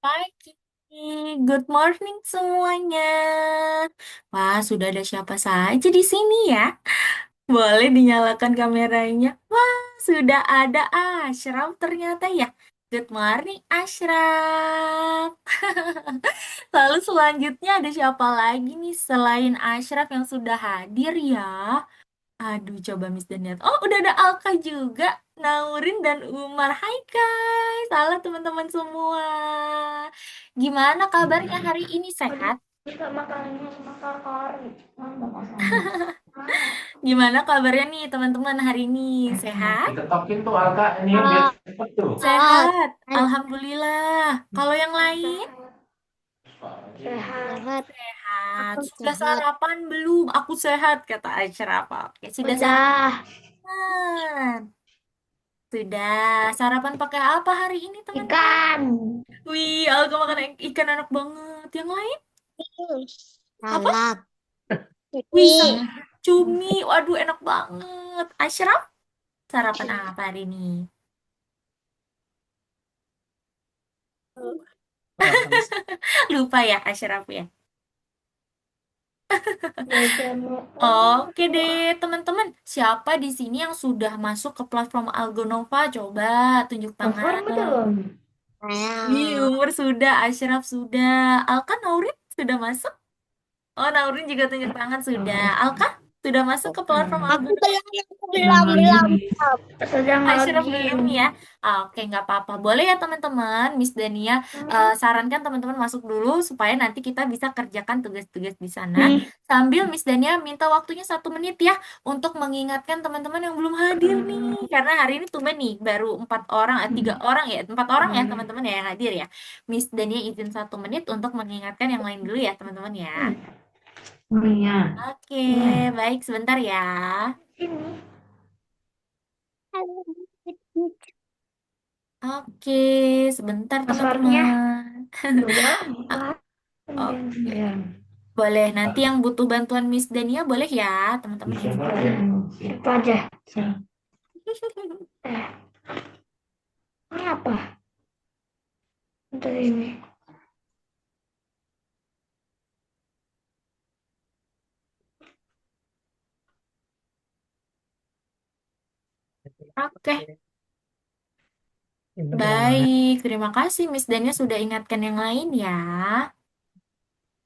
Pagi, good morning semuanya. Wah, sudah ada siapa saja di sini ya? Boleh dinyalakan kameranya. Wah, sudah ada Ashraf ternyata ya. Good morning, Ashraf. Lalu selanjutnya ada siapa lagi nih selain Ashraf yang sudah hadir ya? Aduh, coba Miss dan lihat. Oh, udah ada Alka juga. Naurin dan Umar. Hai guys. Halo teman-teman semua. Gimana kabarnya hari ini? Aduh, Sehat? kita makanannya makan kari. Mantap rasanya. Gimana kabarnya nih teman-teman hari ini? Sehat? Diketokin tuh Alka ini biar Ah, cepet tuh. sehat. Sehat. Alhamdulillah. Kalau yang lain? Sehat. Sehat. Sehat. Sehat. Aku Sudah sehat. sarapan belum? Aku sehat, kata Ashraf. Oke, sudah Udah. sarapan. Sudah. Sarapan pakai apa hari ini, teman-teman? Ikan. Wih, Alga makan ikan enak banget. Yang lain? Apa? Salad. Wih, Cumi. cumi. Waduh, enak banget. Ashraf, sarapan apa hari ini? Lupa ya, Ashraf ya. Oke deh, teman-teman. Siapa di sini yang sudah masuk ke platform Algonova? Coba tunjuk Orang tangan. belum. Wih, Saya. Umur sudah, Ashraf sudah. Alka, Naurin sudah masuk? Oh, Naurin juga tunjuk tangan sudah. Alka, sudah masuk ke platform Aku Algonova? belum, belum. Sedang Ashraf belum login. ya. Oke, nggak apa-apa. Boleh ya teman-teman. Miss Dania sarankan teman-teman masuk dulu supaya nanti kita bisa kerjakan tugas-tugas di sana. Sambil Miss Dania minta waktunya 1 menit ya untuk mengingatkan teman-teman yang belum hadir nih. Karena hari ini tumben nih baru 4 orang, 3 orang ya, 4 orang ya teman-teman ya yang hadir ya. Miss Dania izin 1 menit untuk mengingatkan yang lain dulu ya teman-teman ya. Oh iya. Oke, Iya. baik sebentar ya. Sini. Oke, sebentar Passwordnya teman-teman. 2, Ah, 4, Oke, 9. boleh. Nanti yang butuh bantuan Miss Dania boleh ya, teman-teman Siapa izin ya. aja? Itu aja. Eh, ini apa? Untuk ini. Oke, baik. Terima kasih Miss Dania sudah ingatkan yang lain ya.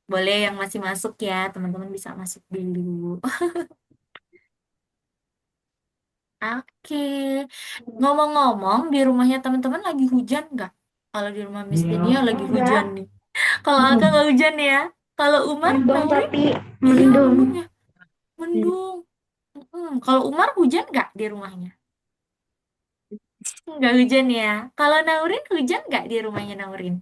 Boleh yang masih masuk ya, teman-teman bisa masuk dulu. Oke, ngomong-ngomong di rumahnya teman-teman lagi hujan nggak? Kalau di rumah Miss Iya. Dania lagi hujan Enggak. nih. Kalau Aka Belum. nggak hujan ya. Kalau Umar, Mendung Naurin, tapi iya mendung. mendung ya. Mendung. Kalau Umar hujan nggak di rumahnya? Nggak hujan ya. Kalau Naurin hujan nggak di rumahnya Naurin?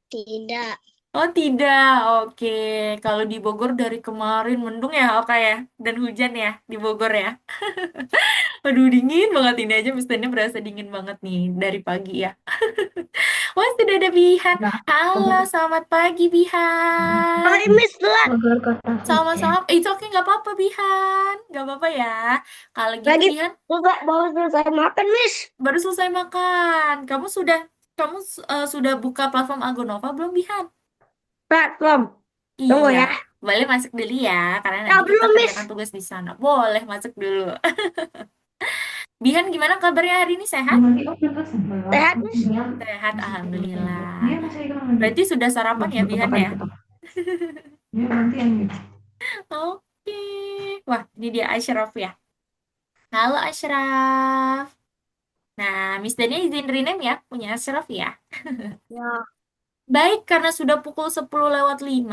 Tidak. Oh tidak, oke. Kalau di Bogor dari kemarin mendung ya, oke ya. Dan hujan ya di Bogor ya. Aduh dingin banget ini aja, mestinya berasa dingin banget nih dari pagi ya. Wah sudah ada Bihan. Nah, Halo, selamat pagi Bihan. Hai Miss Tuan. Agar kata hujan. Sama-sama. It's okay, nggak apa-apa Bihan. Nggak apa-apa ya. Kalau gitu Lagi Bihan selesai, baru selesai makan Miss. baru selesai makan. Kamu sudah buka platform Agonova belum, Bihan? Platform. Tunggu Iya, ya. boleh masuk dulu ya, karena Ya nanti kita belum Miss. kerjakan tugas di sana. Boleh masuk dulu. Bihan, gimana kabarnya hari ini? Sehat? nanti oh kita sebelah. Sehat Miss. Sehat, Masih alhamdulillah. dia masih ikan lagi. Berarti sudah sarapan ya, Diketok Bihan aja ya? diketok. Dia nanti yang gitu. Oke. Wah, ini dia Ashraf ya. Halo Ashraf. Nah, Miss Dania izin rename ya, punya Ashraf ya. Ya. Baik, karena sudah pukul 10:05,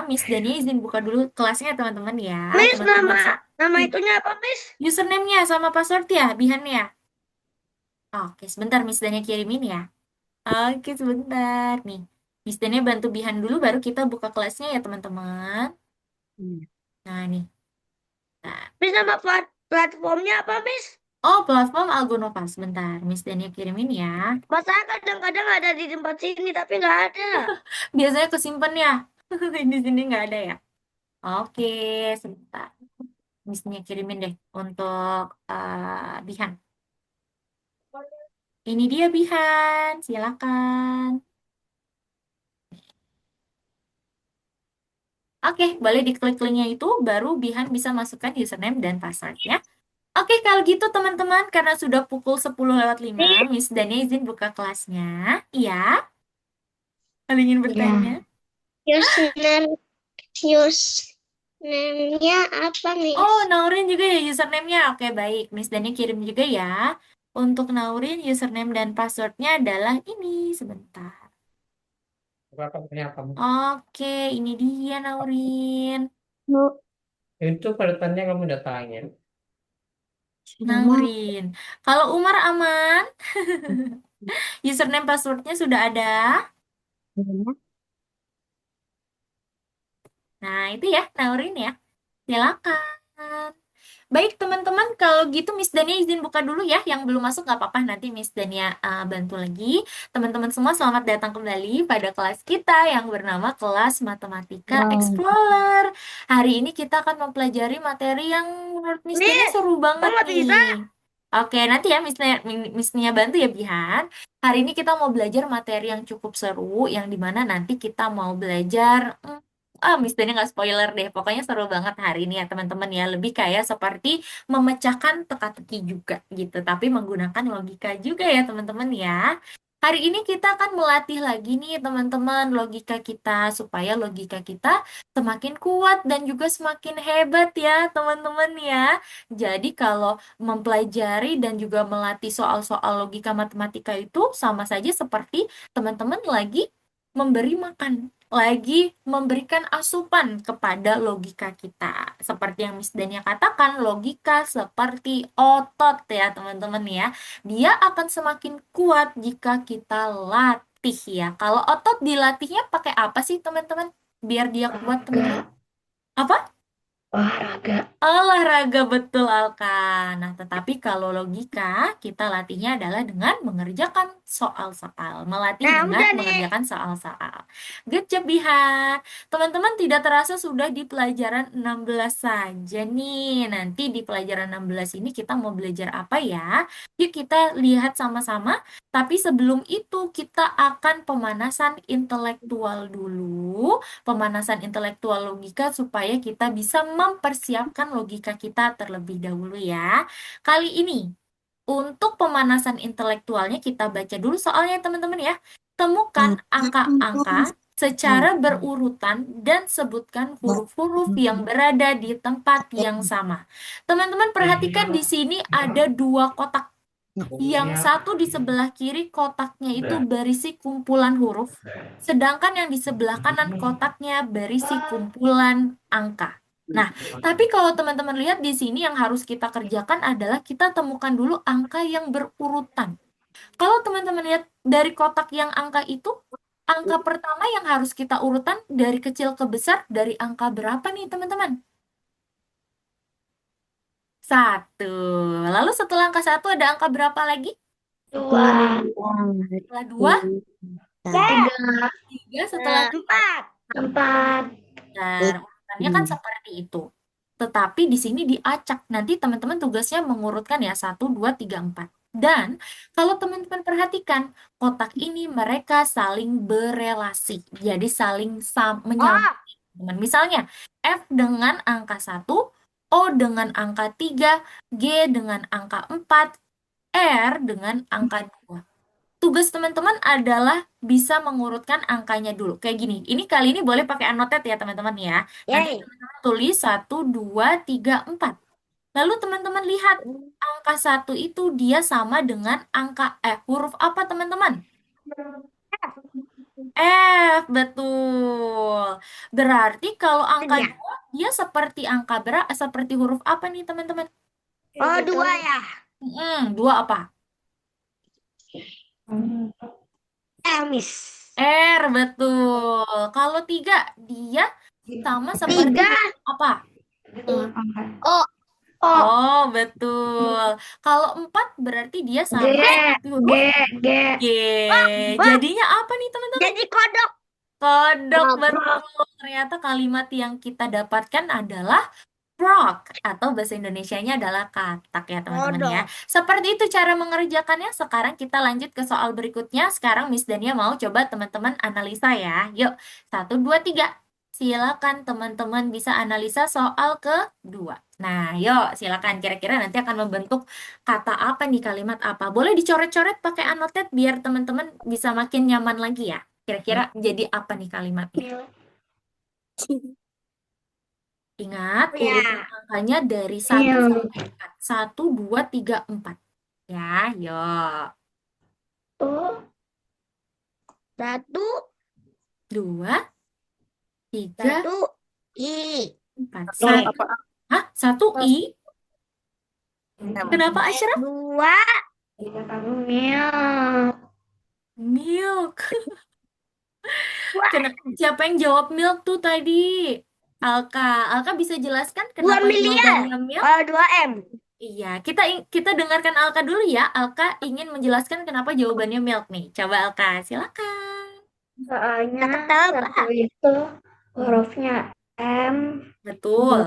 Miss Dania izin buka dulu kelasnya teman-teman ya. Miss Teman-teman nama itunya apa Miss? username-nya sama password ya, Bihan ya. Oke, sebentar Miss Dania kirimin ya. Oke, sebentar nih. Miss Dania bantu Bihan dulu, baru kita buka kelasnya ya teman-teman. Nah, nih. Nah. Miss nama platformnya apa Miss? Oh, platform Algonova. Sebentar, Miss Dania kirimin ya. Masa kadang-kadang ada di tempat sini tapi nggak ada. Biasanya kesimpan ya. Di sini nggak ada ya. Oke, sebentar. Miss Dania kirimin deh untuk Bihan. Ini dia Bihan, silakan. Oke, boleh diklik linknya itu, baru Bihan bisa masukkan username dan passwordnya. Oke, kalau gitu teman-teman, karena sudah pukul 10:05, Miss Dania izin buka kelasnya. Iya, ada ingin bertanya? Ya. Username, username-nya apa, Oh, Miss? Naurin juga ya username-nya. Oke, baik. Miss Dania kirim juga ya. Untuk Naurin, username dan passwordnya adalah ini. Sebentar. Berapa kamu? Oke, ini dia Naurin. Bu, Itu panutannya kamu datangin. sudah mau. Naurin. Kalau Umar aman? Username passwordnya sudah ada? Ya. Nah, itu ya, Naurin ya. Silakan. Baik, teman-teman, kalau gitu Miss Dania izin buka dulu ya. Yang belum masuk nggak apa-apa, nanti Miss Dania bantu lagi. Teman-teman semua selamat datang kembali pada kelas kita yang bernama kelas Matematika Wow. Explorer. Hari ini kita akan mempelajari materi yang menurut Miss Dania Miss, seru kok banget nggak nih. bisa? Oke, nanti ya Miss Nia bantu ya Bihan. Hari ini kita mau belajar materi yang cukup seru, yang dimana nanti kita mau belajar Miss Dani nggak spoiler deh. Pokoknya seru banget hari ini ya teman-teman ya. Lebih kayak seperti memecahkan teka-teki juga gitu. Tapi menggunakan logika juga ya teman-teman ya. Hari ini kita akan melatih lagi nih teman-teman logika kita. Supaya logika kita semakin kuat dan juga semakin hebat ya teman-teman ya. Jadi kalau mempelajari dan juga melatih soal-soal logika matematika itu sama saja seperti teman-teman lagi memberi makan, lagi memberikan asupan kepada logika kita. Seperti yang Miss Dania katakan, logika seperti otot ya teman-teman ya. Dia akan semakin kuat jika kita latih ya. Kalau otot dilatihnya pakai apa sih teman-teman? Biar dia kuat teman-teman. Olahraga. Apa? Olahraga. Olahraga betul Alka. Nah, tetapi kalau logika, kita latihnya adalah dengan mengerjakan soal-soal. Melatih Nah, dengan udah nih. mengerjakan soal-soal. Good job, Bihan. Teman-teman tidak terasa sudah di pelajaran 16 saja nih. Nanti di pelajaran 16 ini kita mau belajar apa ya? Yuk kita lihat sama-sama. Tapi sebelum itu kita akan pemanasan intelektual dulu, pemanasan intelektual logika supaya kita bisa mempersiapkan logika kita terlebih dahulu ya. Kali ini, untuk pemanasan intelektualnya kita baca dulu soalnya teman-teman ya. Temukan angka-angka secara berurutan dan sebutkan huruf-huruf yang berada di tempat yang sama. Teman-teman perhatikan di sini ada dua kotak. Yang satu di sebelah kiri kotaknya itu berisi kumpulan huruf, sedangkan yang di sebelah kanan kotaknya berisi kumpulan angka. Nah, tapi kalau teman-teman lihat di sini yang harus kita kerjakan adalah kita temukan dulu angka yang berurutan. Kalau teman-teman lihat dari kotak yang angka itu, angka pertama yang harus kita urutan dari kecil ke besar dari angka berapa nih teman-teman? Satu. Lalu setelah angka satu ada angka berapa lagi? Dua. Setelah dua, Tiga. tiga, setelah tiga. Empat. Empat. Bentar, urutannya kan seperti itu. Tetapi di sini diacak. Nanti teman-teman tugasnya mengurutkan ya, satu, dua, tiga, empat. Dan kalau teman-teman perhatikan, kotak ini mereka saling berelasi. Jadi saling Oh, menyambung. Misalnya, F dengan angka satu, O dengan angka 3, G dengan angka 4, R dengan angka 2. Tugas teman-teman adalah bisa mengurutkan angkanya dulu. Kayak gini. Ini kali ini boleh pakai annotate ya teman-teman ya. Nanti yay. teman-teman tulis satu, 2, 3, 4. Lalu teman-teman lihat angka satu itu dia sama dengan angka huruf apa teman-teman? F, betul. Berarti kalau angka Tiga. 2 dia seperti seperti huruf apa nih teman-teman? Oh, dua ya. Dua apa? Miss. R, betul. Kalau 3 dia sama seperti Tiga. apa? Oh, oh. Oh, betul. Kalau 4 berarti dia G. sama seperti G. huruf G. G. Wah, Jadinya apa nih, teman-teman? jadi kodok. Kodok, Ngobrol. betul. Ternyata kalimat yang kita dapatkan adalah frog atau bahasa Indonesianya adalah katak ya, teman-teman ya. Kodok. Seperti itu cara mengerjakannya. Sekarang kita lanjut ke soal berikutnya. Sekarang Miss Dania mau coba teman-teman analisa ya. Yuk, satu, dua, tiga. silakan teman-teman bisa analisa soal kedua. Nah, yuk silakan kira-kira nanti akan membentuk kata apa nih, kalimat apa. Boleh dicoret-coret pakai annotate biar teman-teman bisa makin nyaman lagi ya. Kira-kira jadi apa nih kalimatnya? Milk. Ingat, Oh urutan ya. angkanya dari satu Milk. sampai 4. 1, 2, 3, 4. Ya, yuk. Oh, satu, 2, 3, satu, i. 4. Tolong Satu. apa? Hah? Satu I? Kenapa Eh, Ashraf? dua, milk. Milk. Wah, Siapa yang jawab milk tuh tadi? Alka. Alka bisa jelaskan dua kenapa miliar. jawabannya milk? Kalau dua M. Iya, kita dengarkan Alka dulu ya. Alka ingin menjelaskan kenapa jawabannya milk nih. Coba Alka, silakan. Soalnya satu itu hurufnya M, dua, Betul.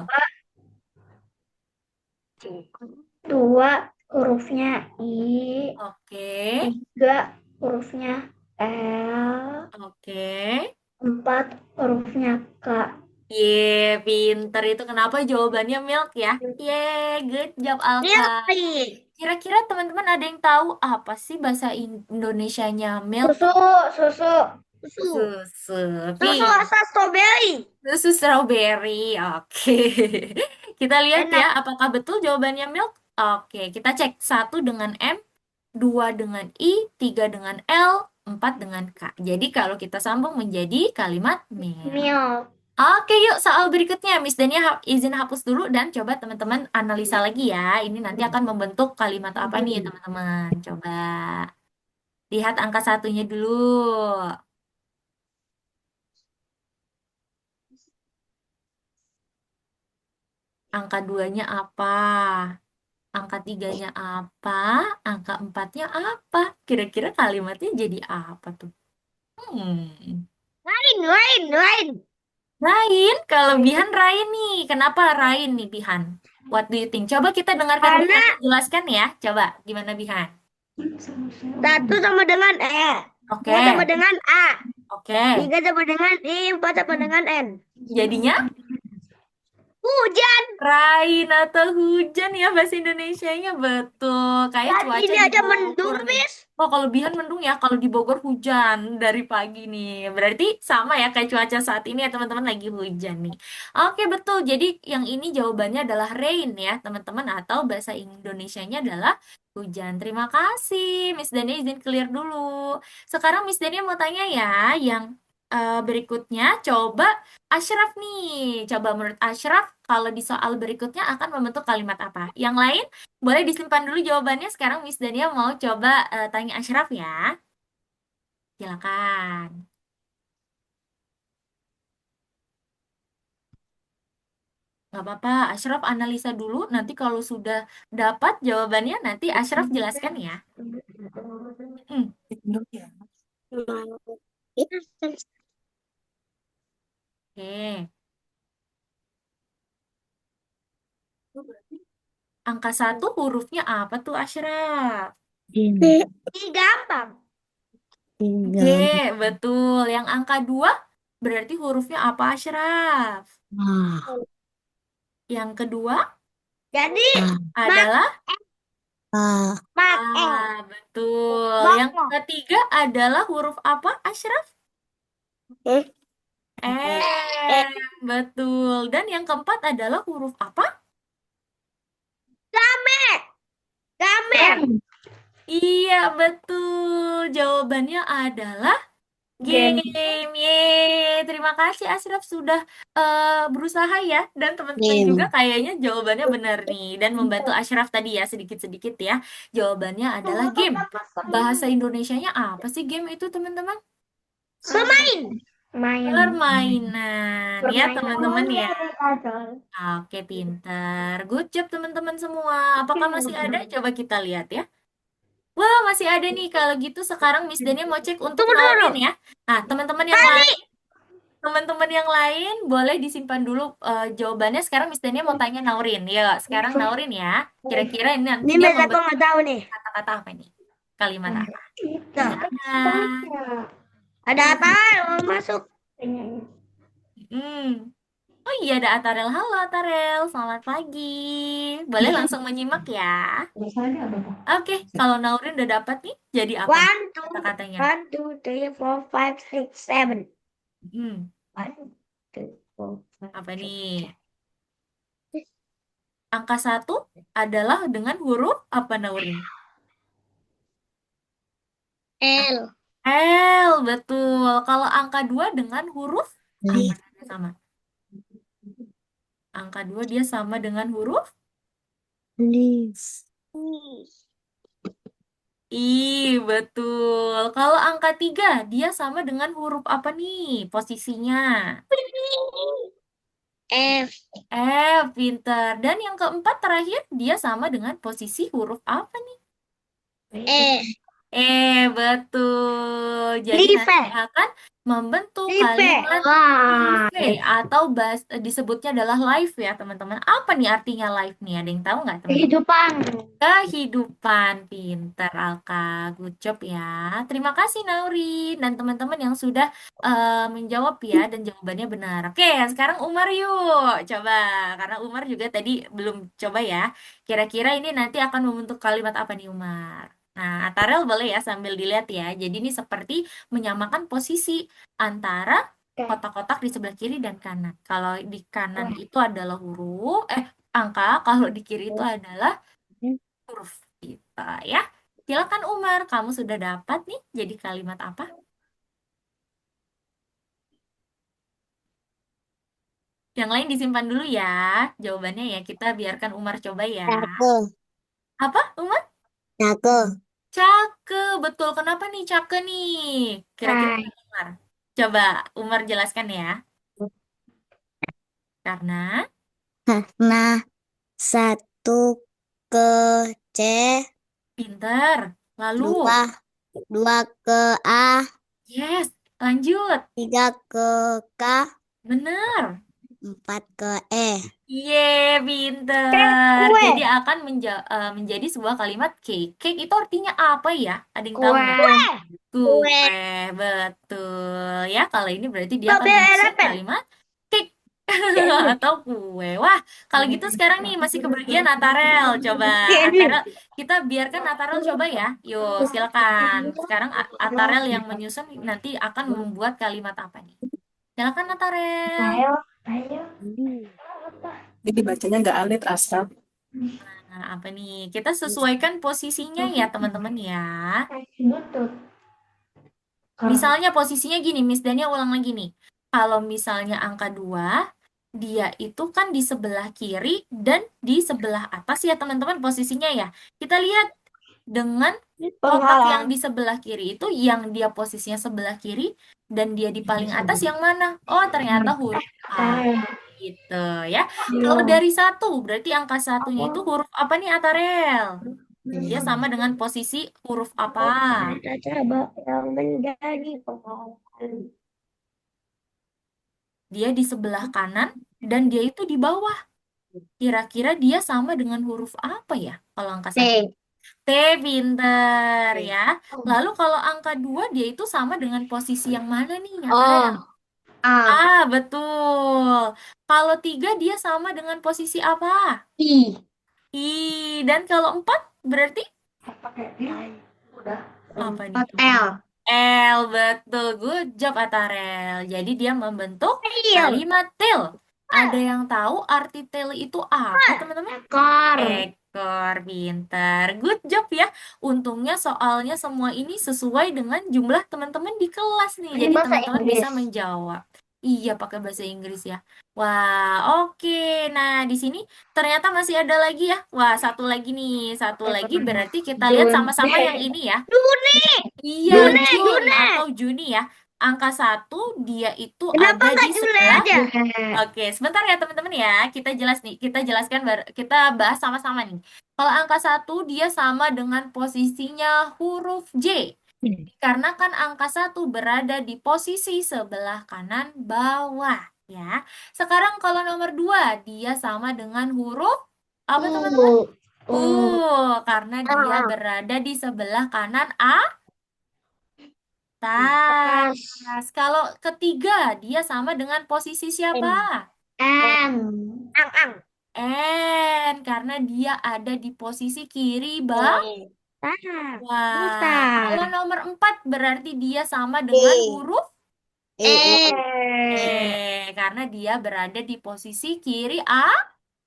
dua hurufnya I, Oke. tiga hurufnya L, Oke. empat hurufnya K. Ye, pinter itu kenapa jawabannya milk ya? Ye, good job Alka. Milky. Kira-kira teman-teman ada yang tahu apa sih bahasa Indonesianya milk? Susu, susu, susu, Susu. susu rasa strawberry. Susu strawberry. Oke. Kita lihat ya, Enak. apakah betul jawabannya milk? Oke, kita cek. Satu dengan M, dua dengan I, tiga dengan L, empat dengan K. Jadi kalau kita sambung menjadi kalimat milk. Milk. Oke, yuk soal berikutnya. Miss Dania izin hapus dulu dan coba teman-teman analisa lagi ya. Ini nanti akan membentuk kalimat apa nih, teman-teman. Coba lihat angka satunya dulu. Angka duanya apa? Angka tiganya apa? Angka empatnya apa? Kira-kira kalimatnya jadi apa tuh? Hmm. Lain. Rain, kelebihan Rain nih. Kenapa Rain nih, Bihan? What do you think? Coba kita dengarkan Karena Bihan jelaskan ya. Coba, gimana Bihan? satu sama dengan E, Oke, dua sama dengan A, oke. tiga sama dengan I, empat sama dengan N. Jadinya Hujan. rain atau hujan ya bahasa Indonesianya betul. Kayak Tadi cuaca ini di aja Bogor mendung, nih. Miss. Oh, kalau Bihan mendung ya. Kalau di Bogor hujan dari pagi nih. Berarti sama ya kayak cuaca saat ini ya teman-teman lagi hujan nih. Oke, betul. Jadi yang ini jawabannya adalah rain ya teman-teman. Atau bahasa Indonesianya adalah hujan. Terima kasih. Miss Dania izin clear dulu. Sekarang Miss Dania mau tanya ya. Yang berikutnya coba Ashraf nih. Coba menurut Ashraf kalau di soal berikutnya akan membentuk kalimat apa? Yang lain boleh disimpan dulu jawabannya. Sekarang Miss Dania mau coba tanya Ashraf ya. Silakan. Nggak apa-apa, Ashraf analisa dulu. Nanti kalau sudah dapat jawabannya, nanti Ashraf jelaskan ya. Hmm, oke. Angka satu hurufnya apa tuh Ashraf? Ini gampang. G, betul. Yang angka dua berarti hurufnya apa Ashraf? Yang kedua Jadi mak adalah mak A, betul. Yang bangla. ketiga adalah huruf apa Ashraf? Eh, Betul. Dan yang keempat adalah huruf apa? game, game, Iya, betul. Jawabannya adalah game. Yeay, terima kasih Ashraf sudah berusaha ya. Dan teman-teman juga kayaknya jawabannya benar nih. Dan membantu Ashraf tadi ya, sedikit-sedikit ya. Jawabannya adalah game. Bahasa Indonesianya apa sih game itu, teman-teman? Bermain. Main. Permainan. Ya, teman-teman ya. Permainan. Oke, pintar. Good job teman-teman semua. Apakah masih ada? Coba kita lihat ya. Wah, masih ada nih. Kalau gitu sekarang Miss Dania mau cek untuk Tunggu dulu. Naurin ya. Nah, teman-teman yang lain boleh disimpan dulu jawabannya. Sekarang Miss Dania mau tanya Naurin. Ya, sekarang Naurin ya. Kira-kira ini nanti Ini dia Miss aku membentuk nggak tahu nih. kata-kata apa nih? Kalimat apa? Nah, Silakan. ada apa? Mau masuk? Hmm. Oh iya, ada Atarel. Halo Atarel, selamat pagi. Boleh langsung menyimak ya. Biasanya apa tuh? Oke, kalau Naurin udah dapat nih, jadi apa nih One, two, kata-katanya? 1, 2, 3, 4, 5, 6, 7. Hmm, 1, 2, 3, 4, 5, apa 6, nih? Angka satu adalah dengan huruf apa Naurin? L. L, betul. Kalau angka 2 dengan huruf apa Leaf. dia sama? Angka 2 dia sama dengan huruf Leaf. I, betul. Kalau angka 3 dia sama dengan huruf apa nih posisinya? F. Pinter. Dan yang keempat terakhir dia sama dengan posisi huruf apa nih? E. Betul. Jadi Leaf. nanti akan membentuk Leaf. kalimat Wah. live atau disebutnya adalah live ya teman-teman. Apa nih artinya live nih? Ada yang tahu nggak teman-teman? Kehidupan. Kehidupan. Pinter Alka. Good job ya. Terima kasih Naurin dan teman-teman yang sudah menjawab ya dan jawabannya benar. Oke, sekarang Umar yuk. Coba karena Umar juga tadi belum coba ya. Kira-kira ini nanti akan membentuk kalimat apa nih Umar? Nah, Atarel boleh ya sambil dilihat ya. Jadi ini seperti menyamakan posisi antara kotak-kotak di sebelah kiri dan kanan. Kalau di kanan itu adalah angka, kalau di kiri itu adalah huruf kita ya. Silakan Umar, kamu sudah dapat nih jadi kalimat apa? Yang lain disimpan dulu ya. Jawabannya ya kita biarkan Umar coba ya. Cakep. Apa, Umar? Cakep. Cake, betul. Kenapa nih cake nih? Kira-kira Hai. kenapa, Umar? Coba Umar jelaskan ya. Karena Karena satu ke C, pinter. Lalu, dua, dua ke A, yes, lanjut. tiga ke K, Bener. empat ke E. Ye, pinter. Kue. Jadi akan menjadi sebuah kalimat cake. Cake itu artinya apa ya? Ada yang tahu Kue. nggak? Kue. Kue, betul. Ya, kalau ini berarti dia akan menyusun Strawberry. kalimat cake atau kue. Wah, kalau gitu sekarang nih masih kebagian Natarel. Coba Natarel, kita biarkan Natarel coba ya. Yuk, silakan. Sekarang Natarel yang menyusun nanti akan membuat kalimat apa nih? Silakan Natarel. Ayo, ayo. Apa? Jadi bacanya nggak alit asal. Nah, apa nih? Kita sesuaikan posisinya ya, teman-teman ya. Butut. Karena Misalnya posisinya gini, Miss Dania ulang lagi nih. Kalau misalnya angka 2 dia itu kan di sebelah kiri dan di sebelah atas ya, teman-teman posisinya ya. Kita lihat dengan kotak yang penghalang. di sebelah kiri itu, yang dia posisinya sebelah kiri dan dia di paling atas yang mana? Oh, ternyata huruf A. Gitu ya. Kalau Iya. dari satu, berarti angka satunya itu huruf apa nih, Atarel? Dia sama dengan posisi huruf apa? Kita coba yang menjadi pengalaman. Dia di sebelah kanan dan dia itu di bawah. Kira-kira dia sama dengan huruf apa ya kalau angka satu? C. T, pinter ya. Lalu kalau angka 2 dia itu sama dengan posisi yang mana nih, Atarel? O. A. Betul. Kalau 3 dia sama dengan posisi apa? I. Dan kalau 4 berarti Pakai udah. apa nih? Hotel. L, betul. Good job, Atarel. Jadi dia membentuk Real. kalimat tail. Ada yang tahu arti tail itu apa, teman-teman? Ekor. Ekor, pintar. Good job ya. Untungnya soalnya semua ini sesuai dengan jumlah teman-teman di kelas nih. Ini Jadi bahasa teman-teman bisa Inggris. menjawab. Iya, pakai bahasa Inggris ya. Wah, oke. Nah, di sini ternyata masih ada lagi ya. Wah, satu lagi nih. Satu lagi berarti kita lihat Jun. sama-sama yang ini ya. Juni. Iya, Juni. Jun Juni. atau Juni ya. Angka satu dia itu Kenapa ada di nggak Juli sebelah. aja? Oke, sebentar ya teman-teman ya. Kita jelaskan, kita bahas sama-sama nih. Kalau angka satu dia sama dengan posisinya huruf J. Karena kan angka satu berada di posisi sebelah kanan bawah ya. Sekarang kalau nomor 2 dia sama dengan huruf apa teman-teman? U. U. Karena dia berada di sebelah kanan Tas. Tas. Kalau ketiga, dia sama dengan posisi siapa? M. Ang. N, karena dia ada di posisi kiri Tas. bawah. Kalau Buta. nomor 4 berarti dia sama dengan huruf E, E. karena dia berada di posisi kiri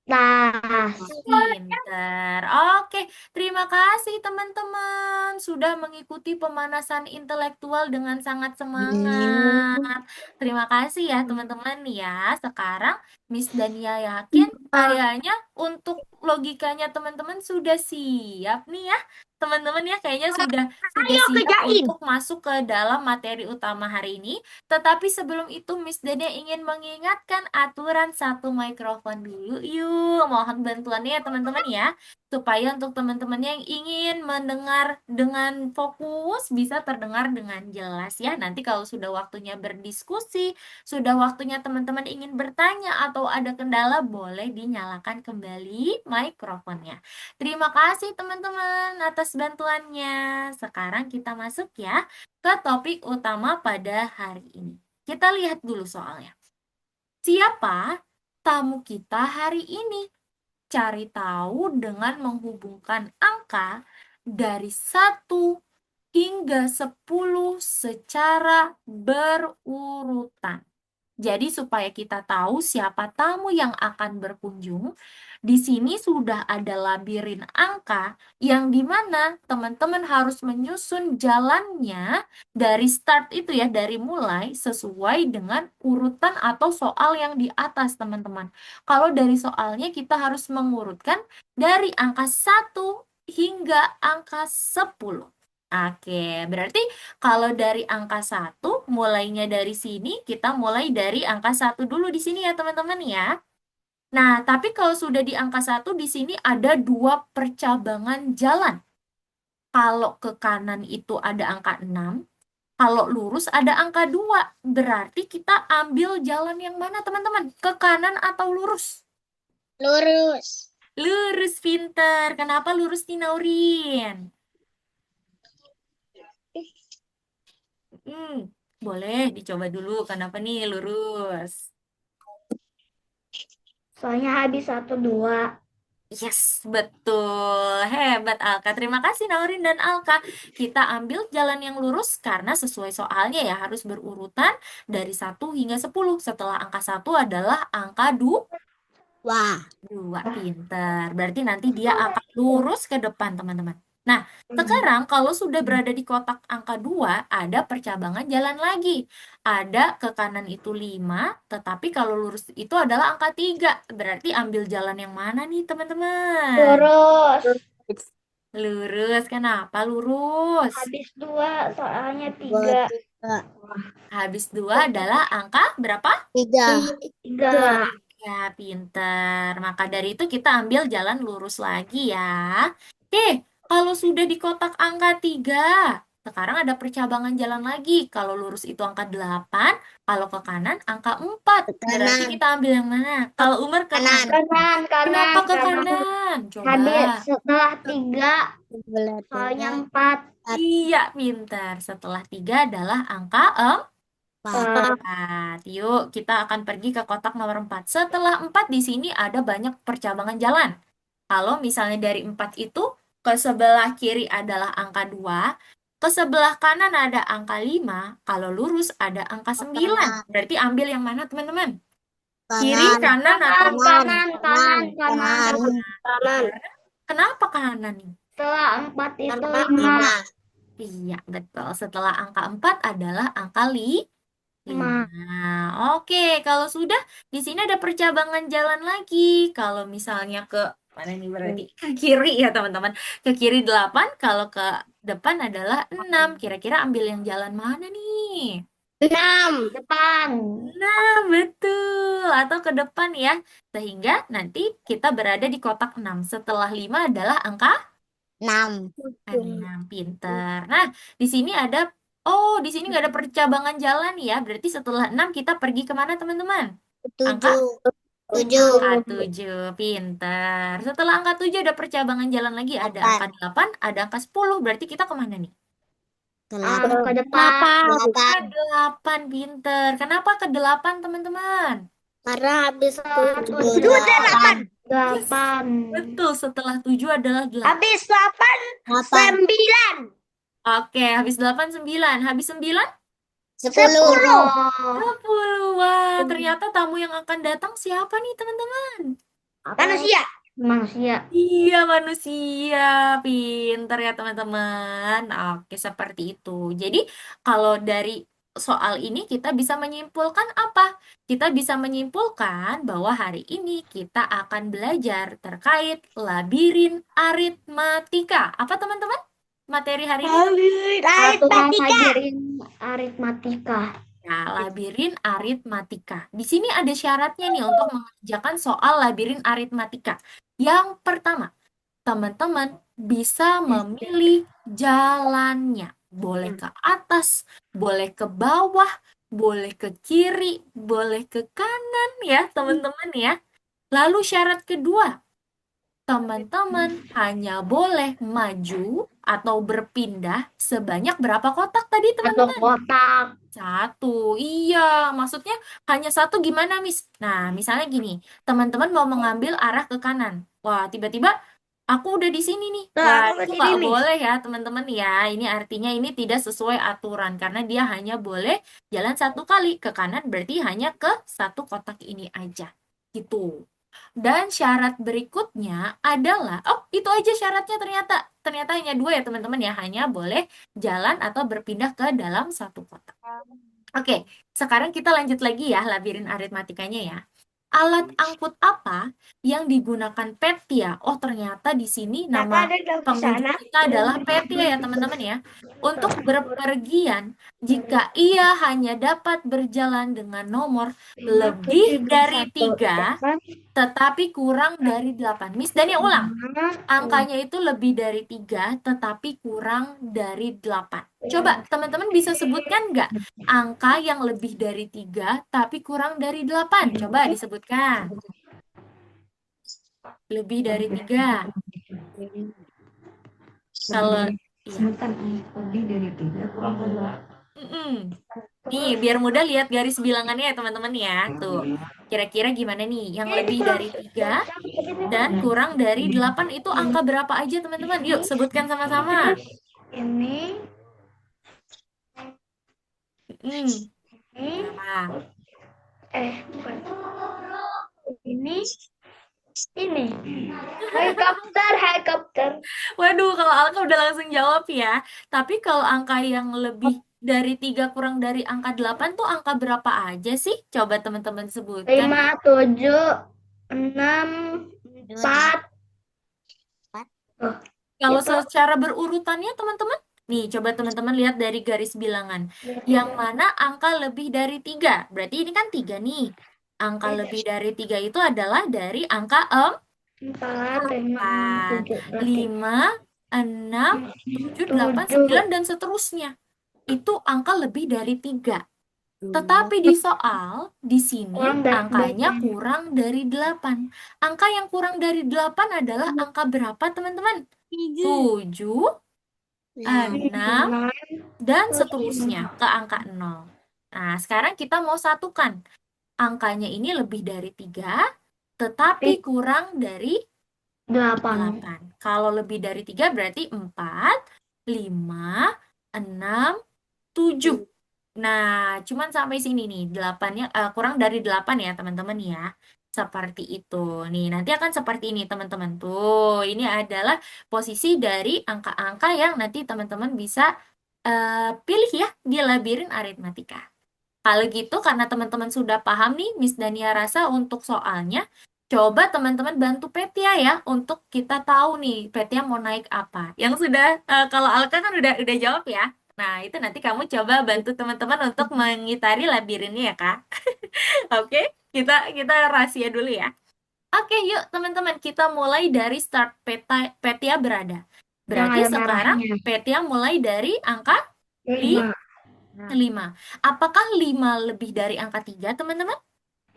Tas. pinter. Oke, terima kasih teman-teman sudah mengikuti pemanasan intelektual dengan sangat semangat. Terima kasih ya teman-teman ya. Sekarang Miss Dania yakin kayaknya untuk logikanya teman-teman sudah siap nih ya. Teman-teman ya kayaknya sudah Ayo siap kerjain. untuk masuk ke dalam materi utama hari ini. Tetapi sebelum itu Miss Dede ingin mengingatkan aturan satu mikrofon dulu yuk. Mohon bantuannya ya teman-teman ya. Supaya untuk teman-teman yang ingin mendengar dengan fokus bisa terdengar dengan jelas ya. Nanti kalau sudah waktunya berdiskusi, sudah waktunya teman-teman ingin bertanya atau ada kendala, boleh dinyalakan kembali mikrofonnya. Terima kasih teman-teman atas bantuannya. Sekarang kita masuk ya ke topik utama pada hari ini. Kita lihat dulu soalnya. Siapa tamu kita hari ini? Cari tahu dengan menghubungkan angka dari 1 hingga 10 secara berurutan. Jadi supaya kita tahu siapa tamu yang akan berkunjung, di sini sudah ada labirin angka yang dimana teman-teman harus menyusun jalannya dari start itu ya, dari mulai sesuai dengan urutan atau soal yang di atas teman-teman. Kalau dari soalnya kita harus mengurutkan dari angka 1 hingga angka 10. Oke, berarti kalau dari angka 1, mulainya dari sini, kita mulai dari angka 1 dulu di sini ya teman-teman ya. Nah, tapi kalau sudah di angka 1, di sini ada 2 percabangan jalan. Kalau ke kanan itu ada angka 6, kalau lurus ada angka 2. Berarti kita ambil jalan yang mana teman-teman? Ke kanan atau lurus? Lurus. Lurus, pinter. Kenapa lurus nih, Naurin? Hmm, boleh dicoba dulu. Kenapa nih lurus? Soalnya habis 1, 2. Yes, betul. Hebat Alka. Terima kasih Naurin dan Alka. Kita ambil jalan yang lurus karena sesuai soalnya ya harus berurutan dari 1 hingga 10. Setelah angka 1 adalah angka Wah. 2. Pinter. Berarti nanti dia akan lurus ke depan teman-teman. Nah, sekarang kalau sudah berada di kotak angka 2, ada percabangan jalan lagi. Ada ke kanan itu 5, tetapi kalau lurus itu adalah angka 3. Berarti ambil jalan yang mana nih teman-teman? Lurus. Lurus. Kenapa lurus? Habis 2, soalnya 3. Habis 2 adalah angka berapa? 3. Ya, pinter. Maka dari itu kita ambil jalan lurus lagi ya. Oke, kalau sudah di kotak angka 3, sekarang ada percabangan jalan lagi. Kalau lurus itu angka 8, kalau ke kanan angka 4. Berarti kita ambil yang mana? Kalau Umar ke kanan. Kanan, Kenapa ke kanan. kanan? Coba. Habis setelah 3, soalnya 4. Iya, pintar. Setelah 3 adalah angka 4. Yuk, kita akan pergi ke kotak nomor 4. Setelah 4 di sini ada banyak percabangan jalan. Kalau misalnya dari 4 itu, ke sebelah kiri adalah angka 2, ke sebelah kanan ada angka 5, kalau lurus ada angka 9. Berarti ambil yang mana teman-teman? Kiri, kanan, atau Kanan. kenapa kanan nih? Setelah 4 itu 5. Iya, betul. Setelah angka 4 adalah angka 5. Oke, kalau sudah, di sini ada percabangan jalan lagi. Kalau misalnya ke mana nih berarti? Ke kiri ya, teman-teman. Ke kiri 8, kalau ke depan adalah 6. Kira-kira ambil yang jalan mana nih? 6. Depan. Nah, betul. Atau ke depan ya. Sehingga nanti kita berada di kotak 6. Setelah 5 adalah angka 6. 6. Pinter. Nah, di sini ada, oh, di sini nggak ada percabangan jalan ya. Berarti setelah 6 kita pergi kemana, teman-teman? Angka 7. angka 7. Pinter. Setelah angka 7 ada percabangan jalan lagi. Ada angka 8, ada angka 10. Berarti kita kemana nih? Delapan. Ke depan. Delapan. Ke 8, pinter. Kenapa ke 8, teman-teman? Karena habis tujuh Tujuh dan delapan. Yes, Delapan. betul. Setelah 7 adalah 8. Habis delapan. Delapan. Sembilan. Oke, habis 8, 9. Habis 9, Sepuluh. 10. Wah, ternyata tamu yang akan datang siapa nih, teman-teman? Manusia. Manusia. Iya, manusia. Pinter ya, teman-teman. Oke, seperti itu. Jadi, kalau dari soal ini kita bisa menyimpulkan apa? Kita bisa menyimpulkan bahwa hari ini kita akan belajar terkait labirin aritmatika. Apa, teman-teman? Materi hari ini? Satu pelajarin aritmatika. Ya, labirin aritmatika. Di sini ada syaratnya nih untuk mengerjakan soal labirin aritmatika. Yang pertama, teman-teman bisa memilih jalannya. Boleh ke atas, boleh ke bawah, boleh ke kiri, boleh ke kanan ya, teman-teman ya. Lalu syarat kedua, teman-teman hanya boleh maju atau berpindah sebanyak berapa kotak tadi, Satu teman-teman? kotak. 1, iya. Maksudnya hanya 1 gimana, Miss? Nah, misalnya gini, teman-teman mau mengambil arah ke kanan. Wah, tiba-tiba aku udah di sini nih. Tuh, Wah, aku ke itu sini, nggak Miss. boleh ya, teman-teman ya. Ini artinya ini tidak sesuai aturan, karena dia hanya boleh jalan 1 kali ke kanan, berarti hanya ke 1 kotak ini aja. Gitu. Dan syarat berikutnya adalah, oh itu aja syaratnya ternyata. Ternyata hanya 2 ya teman-teman ya, hanya boleh jalan atau berpindah ke dalam 1 kotak. Oke, sekarang kita lanjut lagi ya labirin aritmatikanya ya. Alat angkut apa yang digunakan Petia? Oh, ternyata di sini nama pengunjung kita adalah Petia ya, teman-teman ya. Untuk berpergian, jika ia hanya dapat berjalan dengan nomor lebih dari 3, tetapi kurang dari 8. Miss Dania ulang. Angkanya itu lebih dari 3, tetapi kurang dari 8. Coba teman-teman bisa sebutkan nggak angka yang lebih dari 3, tapi kurang dari 8? Coba disebutkan. Lebih dari 3. Kalau, iya. Lebih dari tiga kurang dari Mm-mm. Nih, biar mudah lihat garis bilangannya ya teman-teman ya. Tuh, kira-kira gimana nih? Yang lebih dari 3 dan kurang dari 8 itu angka berapa aja teman-teman? Yuk, sebutkan sama-sama. ini. Mm. Ini. Nah, Bukan. Ini. Helikopter. waduh, kalau Alka udah langsung jawab ya. Tapi kalau angka yang lebih dari 3 kurang dari angka 8 tuh angka berapa aja sih? Coba teman-teman sebutkan. 5, 7, 6, 4. Kalau Itu. secara berurutannya teman-teman, nih coba teman-teman lihat dari garis bilangan. Yang mana angka lebih dari 3? Berarti ini kan 3 nih. Angka lebih dari 3 itu adalah dari angka 4, 5, 4, 7, 5, 6, 7, 8, 9, dan seterusnya. Itu angka lebih dari 3. Tetapi di soal, di sini Kurang dari angkanya 8. kurang dari 8. Angka yang kurang dari 8 adalah angka berapa, teman-teman? 7, 6, dan seterusnya ke angka 0. Nah, sekarang kita mau satukan. Angkanya ini lebih dari 3, tetapi kurang dari 8. 8. Kalau lebih dari 3 berarti 4, 5, 6, 7. Nah, cuman sampai sini nih, 8-nya kurang dari 8 ya, teman-teman ya. Seperti itu. Nih, nanti akan seperti ini, teman-teman. Tuh, ini adalah posisi dari angka-angka yang nanti teman-teman bisa pilih ya di labirin aritmatika. Kalau gitu, karena teman-teman sudah paham nih, Miss Dania rasa untuk soalnya, coba teman-teman bantu Petia ya, untuk kita tahu nih, Petia mau naik apa. Yang sudah, kalau Alka kan udah jawab ya. Nah, itu nanti kamu coba bantu teman-teman untuk mengitari labirinnya ya, Kak. Oke, kita rahasia dulu ya. Oke, yuk teman-teman, kita mulai dari start Petia berada. Yang Berarti ada sekarang merahnya. Petia mulai dari angka 5. 5. Apakah 5 lebih dari angka 3, teman-teman?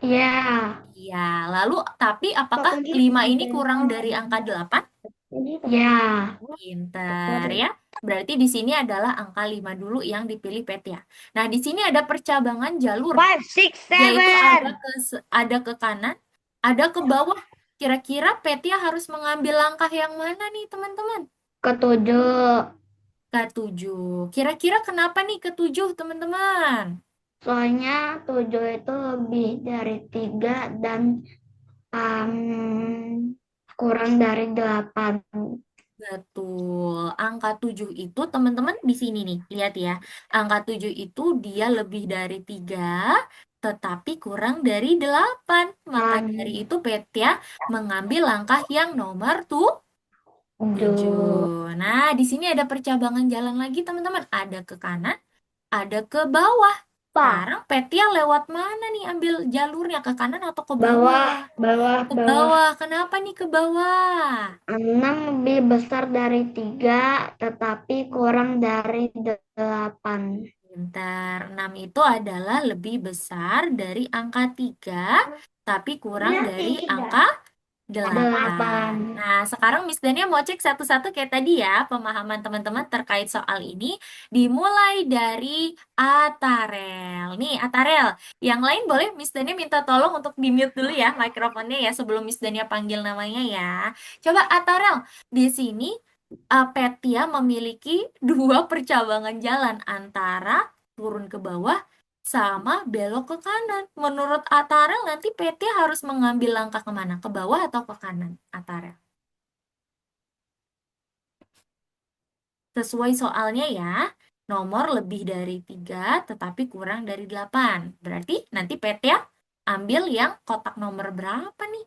Ya. Iya, lalu tapi apakah 5 ini kurang dari angka 8? Ya. Pinter ya. Berarti di sini adalah angka 5 dulu yang dipilih Petia. Nah, di sini ada percabangan jalur, 5, 6, yaitu ada 7. ada ke kanan, ada ke bawah. Kira-kira Petia harus mengambil langkah yang mana nih, teman-teman? Ketujuh. Ketujuh. Kira-kira kenapa nih ketujuh, teman-teman? Soalnya 7 itu lebih dari 3 dan kurang dari 8. Betul. Angka 7 itu, teman-teman, di sini nih. Lihat ya. Angka 7 itu dia lebih dari 3, tetapi kurang dari 8. Maka dari itu Petia mengambil langkah yang nomor 7. 7. Nah, di sini ada percabangan jalan lagi, teman-teman. Ada ke kanan, ada ke bawah. Pak, Sekarang Petia lewat mana nih ambil jalurnya? Ke kanan atau ke bawah? bawah, bawah, Ke bawah. bawah. Kenapa nih ke bawah? 6 lebih besar dari 3, tetapi kurang dari 8. Pintar. 6 itu adalah lebih besar dari angka 3, tapi kurang dari angka 8. 8. Nah, sekarang Miss Dania mau cek satu-satu kayak tadi ya, pemahaman teman-teman terkait soal ini. Dimulai dari Atarel. Nih, Atarel. Yang lain boleh Miss Dania minta tolong untuk di-mute dulu ya mikrofonnya ya sebelum Miss Dania panggil namanya ya. Coba Atarel, di sini Petia memiliki dua percabangan jalan antara turun ke bawah sama belok ke kanan. Menurut Atarel nanti Petia harus mengambil langkah kemana? Ke bawah atau ke kanan? Atarel. Sesuai soalnya ya, nomor lebih dari 3 tetapi kurang dari 8. Berarti nanti Petia ambil yang kotak nomor berapa nih?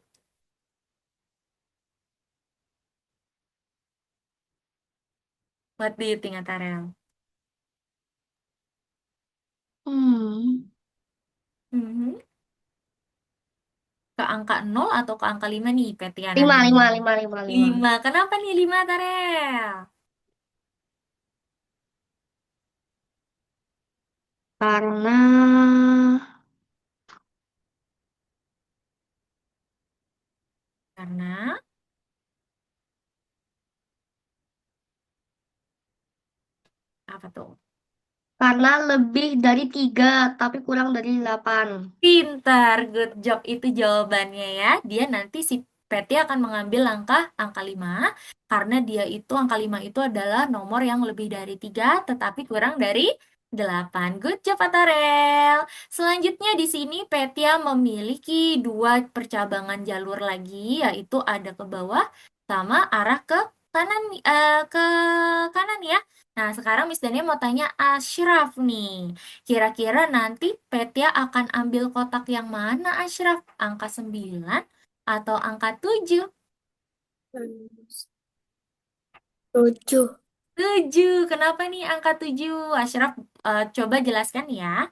What do you think, Atarel? Hmm. Mhm. Ke angka 0 atau ke angka 5 nih, Petia 5, nanti? 5, 5, 5, 5. 5. Kenapa nih 5, Tarel? Karena Karena apa tuh? karena lebih dari 3, tapi kurang dari 8. Pintar, good job itu jawabannya ya. Dia nanti si Peti akan mengambil langkah angka 5 karena dia itu angka 5 itu adalah nomor yang lebih dari 3 tetapi kurang dari 8. Good job, Atarel. Selanjutnya di sini Petia memiliki dua percabangan jalur lagi yaitu ada ke bawah sama arah ke kanan ke kanan ya. Nah, sekarang Miss Dania mau tanya Ashraf nih. Kira-kira nanti Petia akan ambil kotak yang mana, Ashraf? Angka 9 atau angka 7? 7. 7. Kenapa nih angka 7? Ashraf, coba jelaskan ya.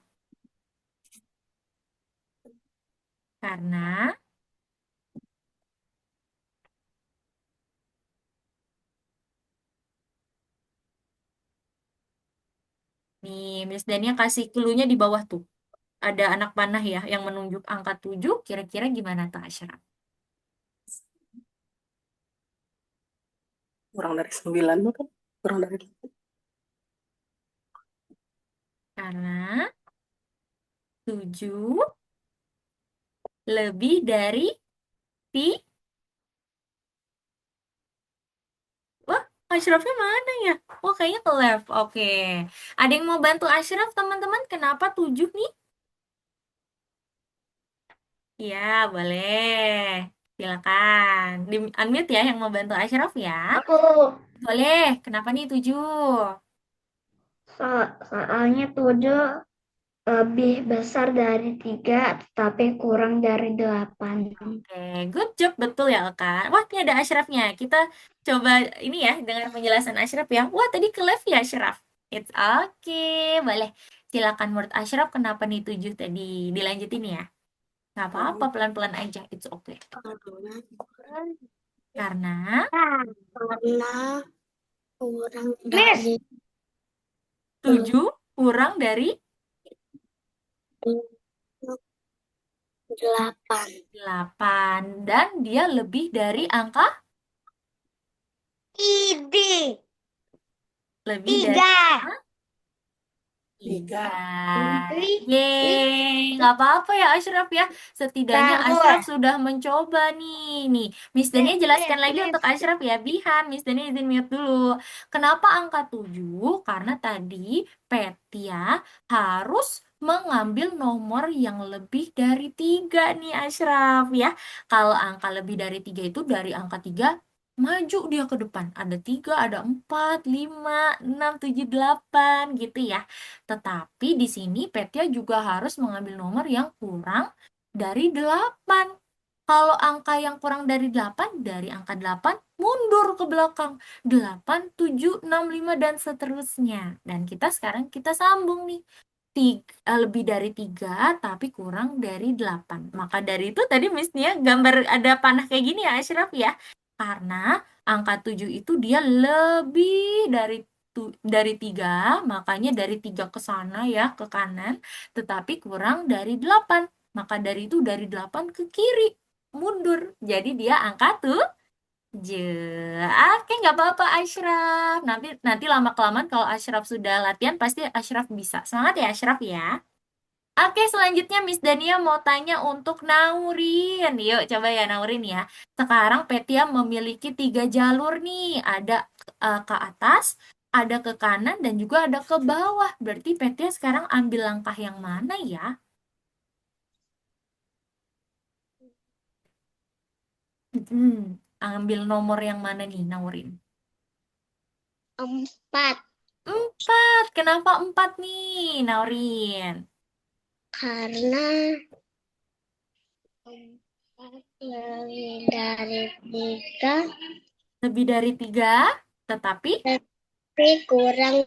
Karena, nih, Miss Dania kasih clue-nya di bawah tuh. Ada anak panah ya yang menunjuk angka 7. Kira-kira gimana tuh, Ashraf? Kurang dari 9 bukan? Kurang dari Karena 7 lebih dari pi. Wah, Ashrafnya mana ya? Oh, kayaknya ke left. Oke. Ada yang mau bantu Ashraf, teman-teman? Kenapa 7 nih? Iya, boleh. Silakan. Di unmute ya yang mau bantu Ashraf ya. Aku Boleh. Kenapa nih 7? soalnya 7 lebih besar dari 3, tetapi kurang dari 8. Oke, good job. Betul ya, Kak. Wah, ini ada Ashrafnya. Kita coba ini ya, dengan penjelasan Ashraf ya. Wah, tadi ke left ya, Ashraf. It's okay. Boleh. Silakan menurut Ashraf, kenapa nih 7 tadi? Dilanjutin ya. Nggak apa-apa, pelan-pelan aja. It's okay. Karena Karena kurang Miss, dari 7 kurang dari 8. 8. Dan dia lebih dari angka ide. Lebih dari Tiga. tiga. Tiga. Ih, ih, Yeay, nggak apa-apa ya Ashraf ya. Setidaknya Ashraf bagus. sudah mencoba nih. Nih, Miss Dania Miss, jelaskan Miss, lagi untuk Miss. Ashraf ya. Bihan, Miss Dania izin mute dulu. Kenapa angka 7? Karena tadi Petia harus mengambil nomor yang lebih dari 3 nih Ashraf ya. Kalau angka lebih dari 3 itu dari angka 3 maju dia ke depan. Ada 3, ada 4, 5, 6, 7, 8 gitu ya. Tetapi di sini Petya juga harus mengambil nomor yang kurang dari 8. Kalau angka yang kurang dari 8, dari angka 8 mundur ke belakang. 8, 7, 6, 5, dan seterusnya. Dan kita sambung nih. Lebih dari 3, tapi kurang dari 8. Maka dari itu tadi Miss Nia gambar ada panah kayak gini ya, Ashraf ya. Karena angka 7 itu dia lebih dari 3, makanya dari 3 ke sana ya, ke kanan, tetapi kurang dari 8. Maka dari itu dari 8 ke kiri, mundur. Jadi dia angka 7. Oke, nggak apa-apa Ashraf. Nanti nanti lama-kelamaan kalau Ashraf sudah latihan, pasti Ashraf bisa. Semangat ya Ashraf ya. Oke, selanjutnya Miss Dania mau tanya untuk Naurin. Yuk, coba ya Naurin ya. Sekarang Petia memiliki 3 jalur nih. Ada ke atas, ada ke kanan, dan juga ada ke bawah. Berarti Petia sekarang ambil langkah yang mana ya? Ambil nomor yang mana nih, Naurin? 4. 4. Kenapa 4 nih, Naurin? Karena 4 lebih dari 3. Lebih dari 3, tetapi Tapi kurang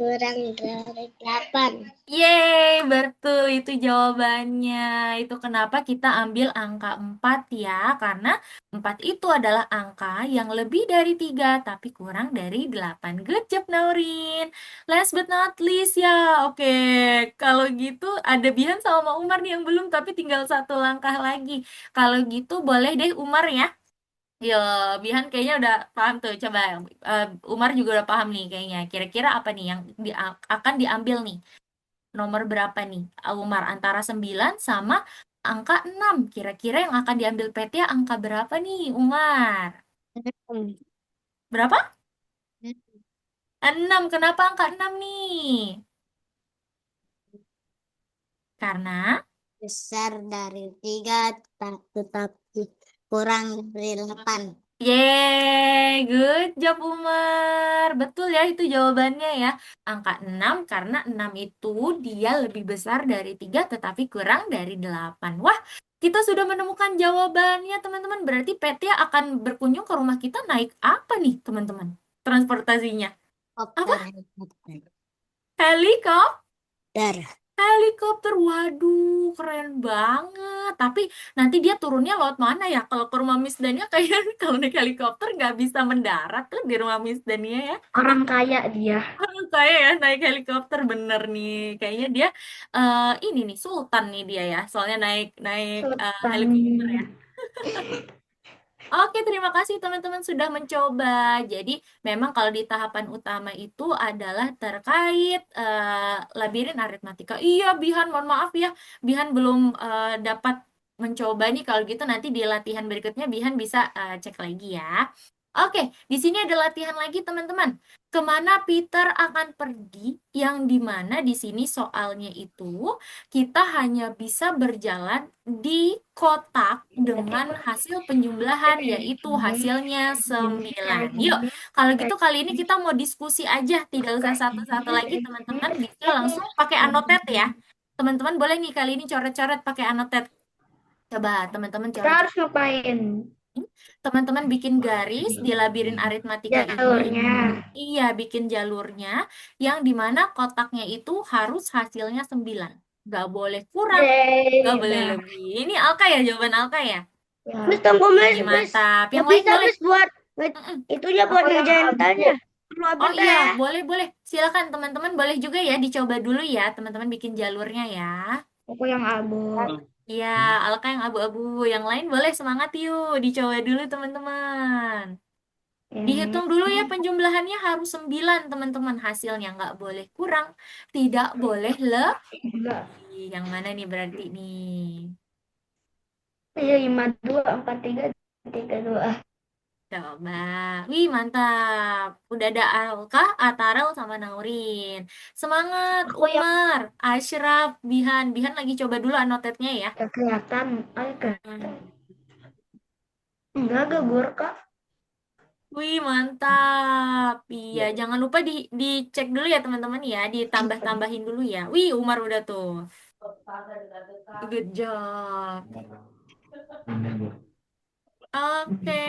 dari 8. yeay, betul itu jawabannya. Itu kenapa kita ambil angka 4 ya, karena 4 itu adalah angka yang lebih dari 3 tapi kurang dari 8. Good job, Naurin. Last but not least ya, oke. Kalau gitu ada Bihan sama Umar nih yang belum, tapi tinggal satu langkah lagi. Kalau gitu boleh deh Umar ya. Yo, Bihan kayaknya udah paham tuh. Coba Umar juga udah paham nih kayaknya. Kira-kira apa nih yang akan diambil nih? Nomor berapa nih, Umar? Antara 9 sama angka 6. Kira-kira yang akan diambil PT angka berapa nih, Umar? Berapa? 6. Kenapa angka 6 nih? Karena Besar dari 3, tetapi kurang dari 8. yeay, good job Umar. Betul ya itu jawabannya ya. Angka 6 karena 6 itu dia lebih besar dari 3 tetapi kurang dari 8. Wah, kita sudah menemukan jawabannya teman-teman. Berarti Petia akan berkunjung ke rumah kita naik apa nih teman-teman? Transportasinya. Apa? Helikopter, helikopter. Helikopter. Dar. Helikopter, waduh, keren banget. Tapi nanti dia turunnya lewat mana ya? Kalau ke rumah Miss Dania kayaknya kalau naik helikopter nggak bisa mendarat tuh di rumah Miss Dania ya. Orang kaya dia. Saya ya naik helikopter bener nih. Kayaknya dia ini nih Sultan nih dia ya. Soalnya naik naik Sultan. helikopter ya. Oke, terima kasih teman-teman sudah mencoba. Jadi, memang kalau di tahapan utama itu adalah terkait labirin aritmatika. Iya, Bihan, mohon maaf ya. Bihan belum dapat mencoba nih. Kalau gitu nanti di latihan berikutnya Bihan bisa cek lagi ya. Oke, di sini ada latihan lagi teman-teman. Kemana Peter akan pergi? Yang dimana di sini soalnya itu kita hanya bisa berjalan di kotak dengan hasil penjumlahan, yaitu hasilnya 9. Yuk, kalau gitu kali ini kita mau diskusi aja, tidak usah satu-satu lagi, teman-teman bisa langsung pakai anotet ya. Teman-teman boleh nih kali ini coret-coret pakai anotet. Coba teman-teman Kita coret. harus ngapain? Teman-teman bikin garis di labirin aritmatika ini. Jalurnya. Iya, bikin jalurnya yang dimana kotaknya itu harus hasilnya 9. Nggak boleh kurang, nggak Yeay, boleh dah. lebih. Ini Alka ya, jawaban Alka ya? Miss, Ya. tunggu, Ih, Miss. mantap. Yang Nggak lain bisa, boleh. Miss, buat Mm-mm. Itunya buat aku yang ngerjain abu. tanya. Perlu Oh bentar iya, ya. boleh-boleh. Silakan teman-teman boleh juga ya dicoba dulu ya, teman-teman bikin jalurnya ya. Aku yang abu. Iya, Alka yang abu-abu. Yang lain boleh semangat yuk, dicoba dulu teman-teman. Ini Dihitung dulu ya penjumlahannya harus 9 teman-teman. Hasilnya nggak boleh kurang, tidak boleh enggak. lebih. Yang mana nih berarti nih? Iya, 52, 43, 32. Coba. Wih, mantap. Udah ada Alka, Atarel, sama Naurin. Semangat, Aku yang Umar, Ashraf, Bihan. Bihan lagi coba dulu anotetnya ya. gak kelihatan. Ayo kelihatan. Hmm. Enggak guru Kak. Wih, mantap. Iya, jangan lupa dicek dulu ya teman-teman ya. Ditambah-tambahin dulu ya. Wih, Umar udah tuh. Good job. Oke.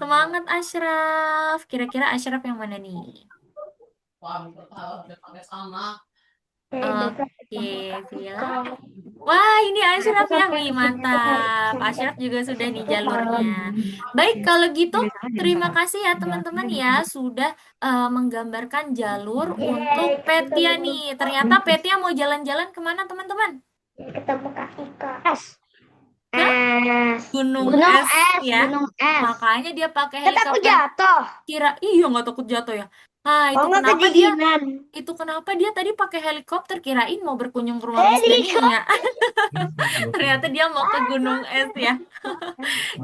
Semangat, Ashraf. Kira-kira Ashraf yang mana nih? Besar Oke, ketemu Kak Ika. silakan. Wah, ini Aku Ashraf yang sampai wih, kesini tuh mantap. sampai Ashraf juga sudah nih sampai jalurnya. malam. Baik, kalau gitu terima kasih ya teman-teman ya sudah menggambarkan jalur untuk Yeay, Petia ketemu nih. Ternyata Petia mau jalan-jalan kemana teman-teman? ketemu Kak Ika. Ke Es. Gunung Gunung Es es, ya. gunung es. Makanya dia pakai Kata aku helikopter. jatuh. Iya nggak takut jatuh ya. Nah, Oh itu nggak kenapa dia kedinginan. tadi pakai helikopter kirain mau berkunjung ke rumah Miss Dania. Ternyata dia mau ke Gunung Es ya.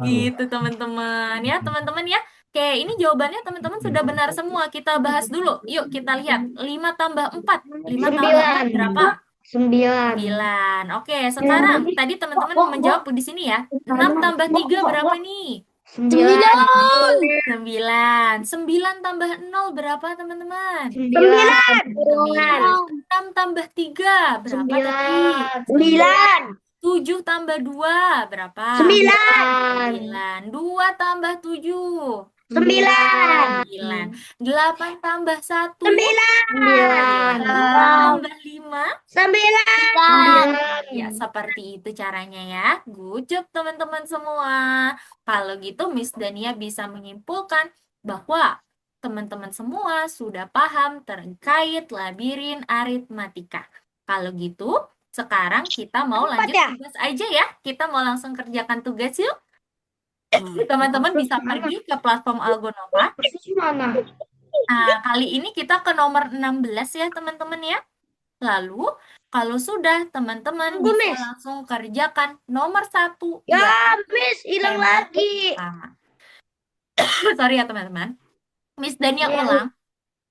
Gitu teman-teman ya, teman-teman ya. Oke, ini jawabannya teman-teman sudah benar semua. Kita bahas dulu. Yuk kita lihat. 5 tambah 4. 5 tambah 4 Sembilan. berapa? Sembilan. 9. Oke, sekarang tadi teman-teman menjawab di sini ya. 6 tambah 3 berapa nih? Sembilan. 9. 9 tambah 0 berapa teman-teman? Sembilan. 6 tambah 3 berapa tadi? Sembilan. 9. 7 tambah 2 berapa? Sembilan. 9. 2 tambah 7. Sembilan. 9. 8 tambah 1. Sembilan. 2 tambah 5. Sembilan. Ya, seperti itu caranya ya. Good job teman-teman semua. Kalau gitu Miss Dania bisa menyimpulkan bahwa teman-teman semua sudah paham terkait labirin aritmatika. Kalau gitu, sekarang kita mau lanjut tugas aja ya. Kita mau langsung kerjakan tugas yuk. Teman-teman bisa pergi ke platform Algonova. Persis mana? Nah, kali ini kita ke nomor 16 ya teman-teman ya. Lalu, kalau sudah, teman-teman Tunggu, bisa Miss. langsung kerjakan nomor 1, Ya, yaitu Miss, hilang tema lagi. utama. Sorry ya, teman-teman. Miss Dania Ya, ulang.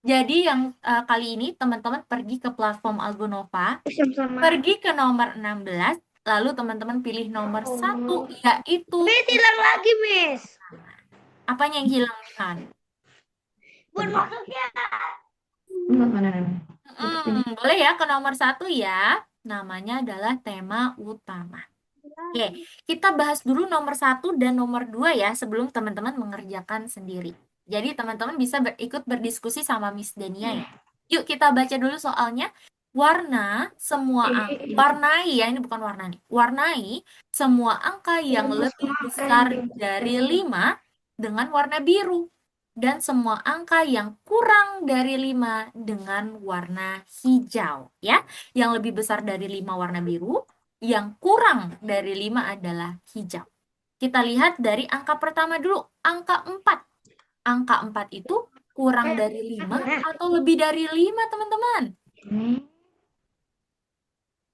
Jadi, yang kali ini, teman-teman pergi ke platform Algonova, sama-sama. pergi ke nomor 16, lalu teman-teman pilih nomor 1, yaitu Miss, hilang lagi, Miss. apanya yang hilang kan? Buat masuknya. Boleh ya ke nomor 1 ya. Namanya adalah tema utama. Oke, kita bahas dulu nomor 1 dan nomor 2 ya sebelum teman-teman mengerjakan sendiri. Jadi teman-teman bisa ikut berdiskusi sama Miss Dania ya. Yuk kita baca dulu soalnya. Warnai ya, ini bukan warna nih. Warnai semua angka yang lebih besar dari 5 dengan warna biru. Dan semua angka yang kurang dari 5 dengan warna hijau ya. Yang lebih besar dari 5 warna biru, yang kurang dari 5 adalah hijau. Kita lihat dari angka pertama dulu, angka 4. Angka 4 itu kurang dari 5 atau lebih dari 5, teman-teman?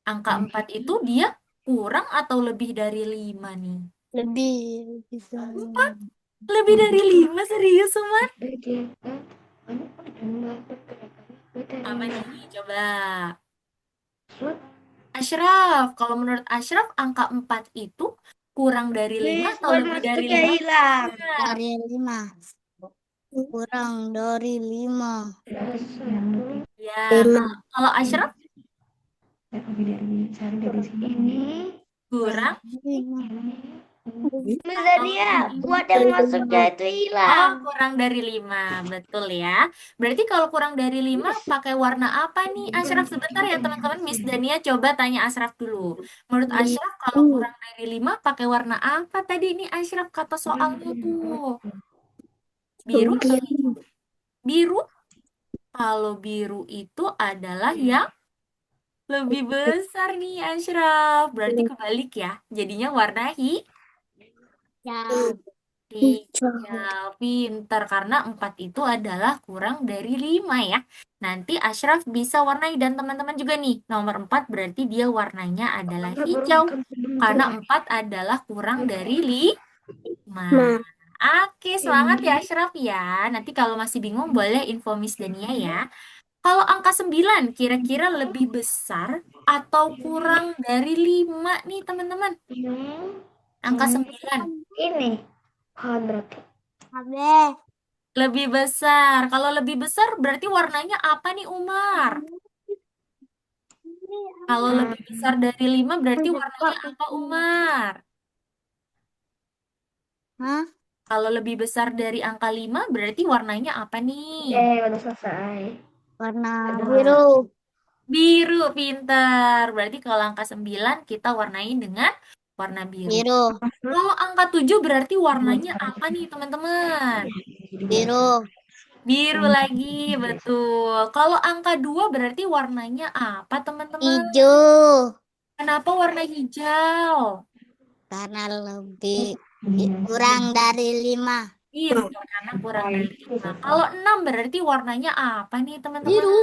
Angka 4 itu dia kurang atau lebih dari 5 nih? Lebih. 4? Lebih dari 5, serius, Umar? Apa nih? Coba. Ashraf, kalau menurut Ashraf, angka 4 itu kurang dari 5 Miss, atau buat lebih dari masuknya 5? hilang. Dari 5. Kurang dari 5. Ya, kalau Ashraf Ini. kurang Miss atau Dania, lebih buat yang masuknya itu Oh, hilang. kurang dari 5, betul ya. Berarti kalau kurang dari 5, pakai warna apa nih? Ashraf, sebentar ya teman-teman. Miss Dania coba tanya Ashraf dulu. Menurut Ashraf, kalau kurang dari 5, pakai warna apa tadi nih Ashraf kata soalnya tuh? Biru atau hijau? Biru? Kalau biru itu adalah yang lebih besar nih Ashraf. Berarti kebalik ya. Jadinya warna Ya. Hijau, pinter. Karena 4 itu adalah kurang dari 5 ya. Nanti Ashraf bisa warnai dan teman-teman juga nih. Nomor 4 berarti dia warnanya adalah hijau. Karena 4 adalah kurang dari 5. Oke, semangat ya Ashraf ya. Nanti kalau masih bingung boleh info Miss Dania ya. Kalau angka 9 kira-kira lebih besar atau kurang dari 5 nih teman-teman? Angka 9 Ini berarti. Abe. lebih besar. Kalau lebih besar berarti warnanya apa nih Umar? Kalau lebih besar dari 5 berarti warnanya apa Umar? Hah? Kalau lebih besar dari angka 5 berarti warnanya apa nih? Udah selesai. Warna Udah. biru. Biru, pintar. Berarti kalau angka 9 kita warnai dengan warna biru. Biru. Kalau angka 7 berarti warnanya apa nih teman-teman? Biru. Biru lagi, betul. Kalau angka 2 berarti warnanya apa teman-teman? Hijau. Kenapa warna hijau? Karena lebih kurang dari 5. Pintar, karena kurang dari 5. Kalau 6 berarti warnanya apa nih teman-teman? Biru.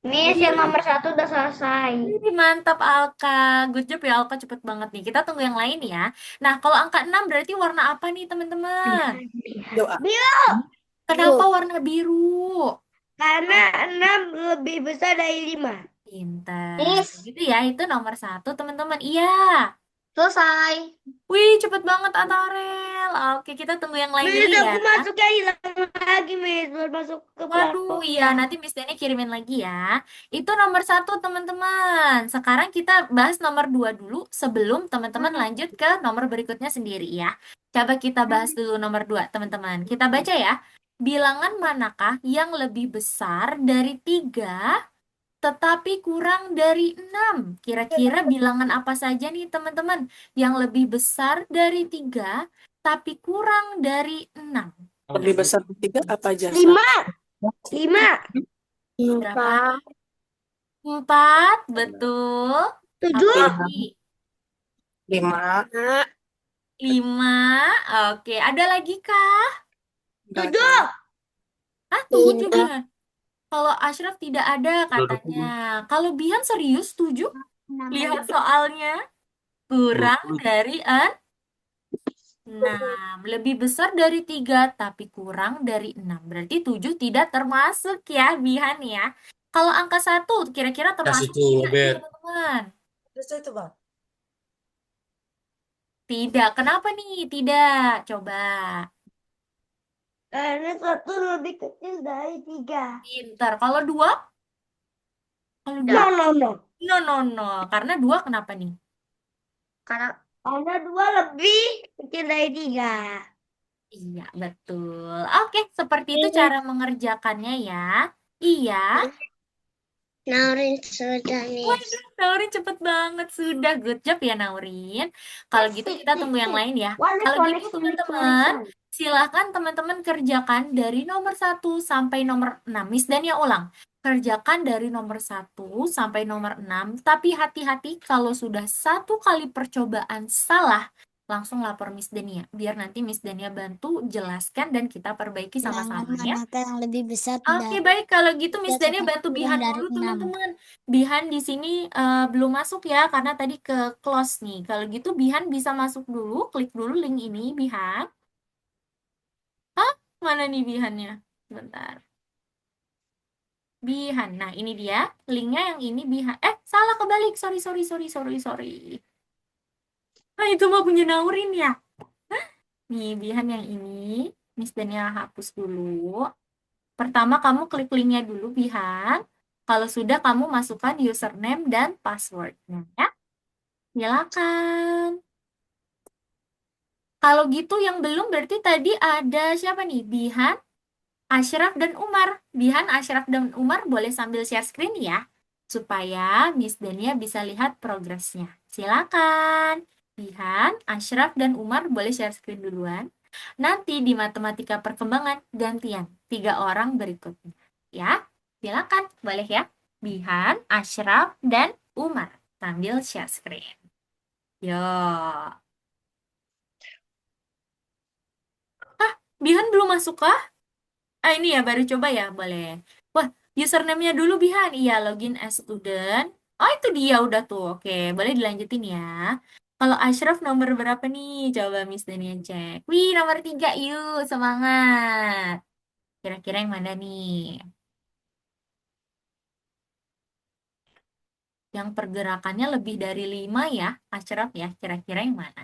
Miss, yang nomor 1 udah selesai. Ih, mantap Alka. Good job ya Alka, cepet banget nih. Kita tunggu yang lain ya. Nah, kalau angka 6 berarti warna apa nih teman-teman? Doa. Kenapa warna biru? Karena 6 lebih besar dari 5. Pintar. Miss, Gitu ya, itu nomor 1 teman-teman. Iya. selesai. Wih, cepet banget Atarel. Oke, kita tunggu yang lain dulu Miss, ya. aku masuknya hilang lagi, Miss. Baru masuk ke Waduh, iya, platformnya. nanti Miss Deni kirimin lagi ya. Itu nomor 1, teman-teman. Sekarang kita bahas nomor 2 dulu sebelum teman-teman lanjut ke nomor berikutnya sendiri ya. Coba kita bahas dulu nomor 2, teman-teman. Kita baca ya. Bilangan manakah yang lebih besar dari 3 tetapi kurang dari 6? Kira-kira bilangan apa saja nih, teman-teman, yang lebih besar dari 3 tapi kurang dari 6? Lebih besar dari 3 apa aja? 5. 5. Berapa? 4, betul. 7. Apalagi? 5. 5. Oke, ada lagi kah? 7. Ah, 7 Bihan. Kalau Ashraf tidak ada katanya. Kalau Bihan serius 7? Lihat soalnya. Kurang dari 6. Lebih besar dari 3 tapi kurang dari 6. Berarti 7 tidak termasuk ya, Bihan ya. Kalau angka 1 kira-kira termasuk tidak nih, teman-teman? Tidak. Kenapa nih? Tidak. Coba. Karena 1 lebih kecil dari 3. Pintar. Kalau 2? Kalau No, 2? no, no. No, no, no. Karena 2 kenapa nih? Karena 2 lebih kecil dari 3. Iya, betul. Oke, seperti itu cara mengerjakannya ya. Iya. Naurin sudah, Miss. Waduh, Naurin cepet banget. Sudah, good job ya Naurin. Kalau gitu kita tunggu yang lain ya. Kalau gitu teman-teman, silahkan teman-teman kerjakan dari nomor 1 sampai nomor 6. Miss Dania ulang. Kerjakan dari nomor 1 sampai nomor 6. Tapi hati-hati kalau sudah 1 kali percobaan salah, langsung lapor Miss Dania. Biar nanti Miss Dania bantu jelaskan dan kita perbaiki Bilangan sama-sama ya. manakah yang lebih besar Oke, dari baik. Kalau gitu Miss 3 Dania tetapi bantu kurang Bihan dari dulu 6? teman-teman. Bihan di sini belum masuk ya karena tadi ke close nih. Kalau gitu Bihan bisa masuk dulu, klik dulu link ini Bihan. Hah? Mana nih Bihannya? Bentar. Bihan. Nah, ini dia. Linknya yang ini Bihan. Salah kebalik. Sorry, sorry, sorry, sorry, sorry. Nah, itu mah punya Naurin ya. Nih, Bihan yang ini. Miss Dania hapus dulu. Pertama, kamu klik linknya dulu, Bihan. Kalau sudah, kamu masukkan username dan passwordnya, ya. Silakan. Kalau gitu, yang belum berarti tadi ada siapa nih? Bihan, Ashraf, dan Umar. Bihan, Ashraf, dan Umar boleh sambil share screen ya, supaya Miss Dania bisa lihat progresnya. Silakan. Bihan, Ashraf, dan Umar boleh share screen duluan. Nanti di matematika perkembangan gantian 3 orang berikutnya. Ya, silakan. Boleh ya. Bihan, Ashraf, dan Umar sambil share screen. Yo. Bihan belum masuk kah? Ah, ini ya, baru coba ya, boleh. Wah, username-nya dulu Bihan. Iya, login as student. Oh, itu dia udah tuh. Oke, boleh dilanjutin ya. Kalau Ashraf nomor berapa nih? Coba Miss Dania cek. Wih, nomor 3, yuk. Semangat. Kira-kira yang mana nih? Yang pergerakannya lebih dari 5 ya, Ashraf ya. Kira-kira yang mana?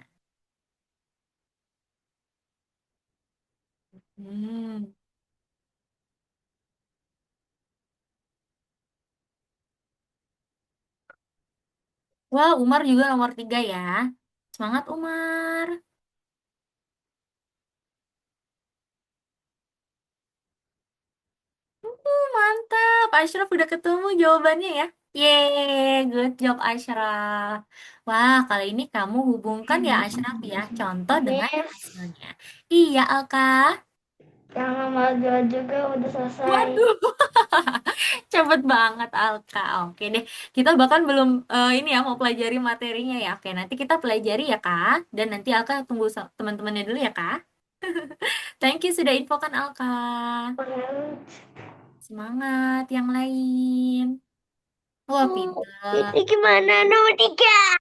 Hmm. Wah, Umar juga nomor 3 ya. Semangat, Umar. Mantap, Ashraf udah ketemu jawabannya ya. Yeay, good job Ashraf. Wah, kali ini kamu hubungkan ya Ashraf ya, contoh dengan Miss, hasilnya. Iya, Alka. yang nomor 2 juga udah selesai. Waduh, cepet banget Alka. Oke deh, kita bahkan belum ini ya mau pelajari materinya ya. Oke, nanti kita pelajari ya Kak. Dan nanti Alka tunggu teman-temannya dulu ya Kak. Thank you sudah infokan Alka. Semangat yang lain. Wah, pinter. Ini gimana nomor 3?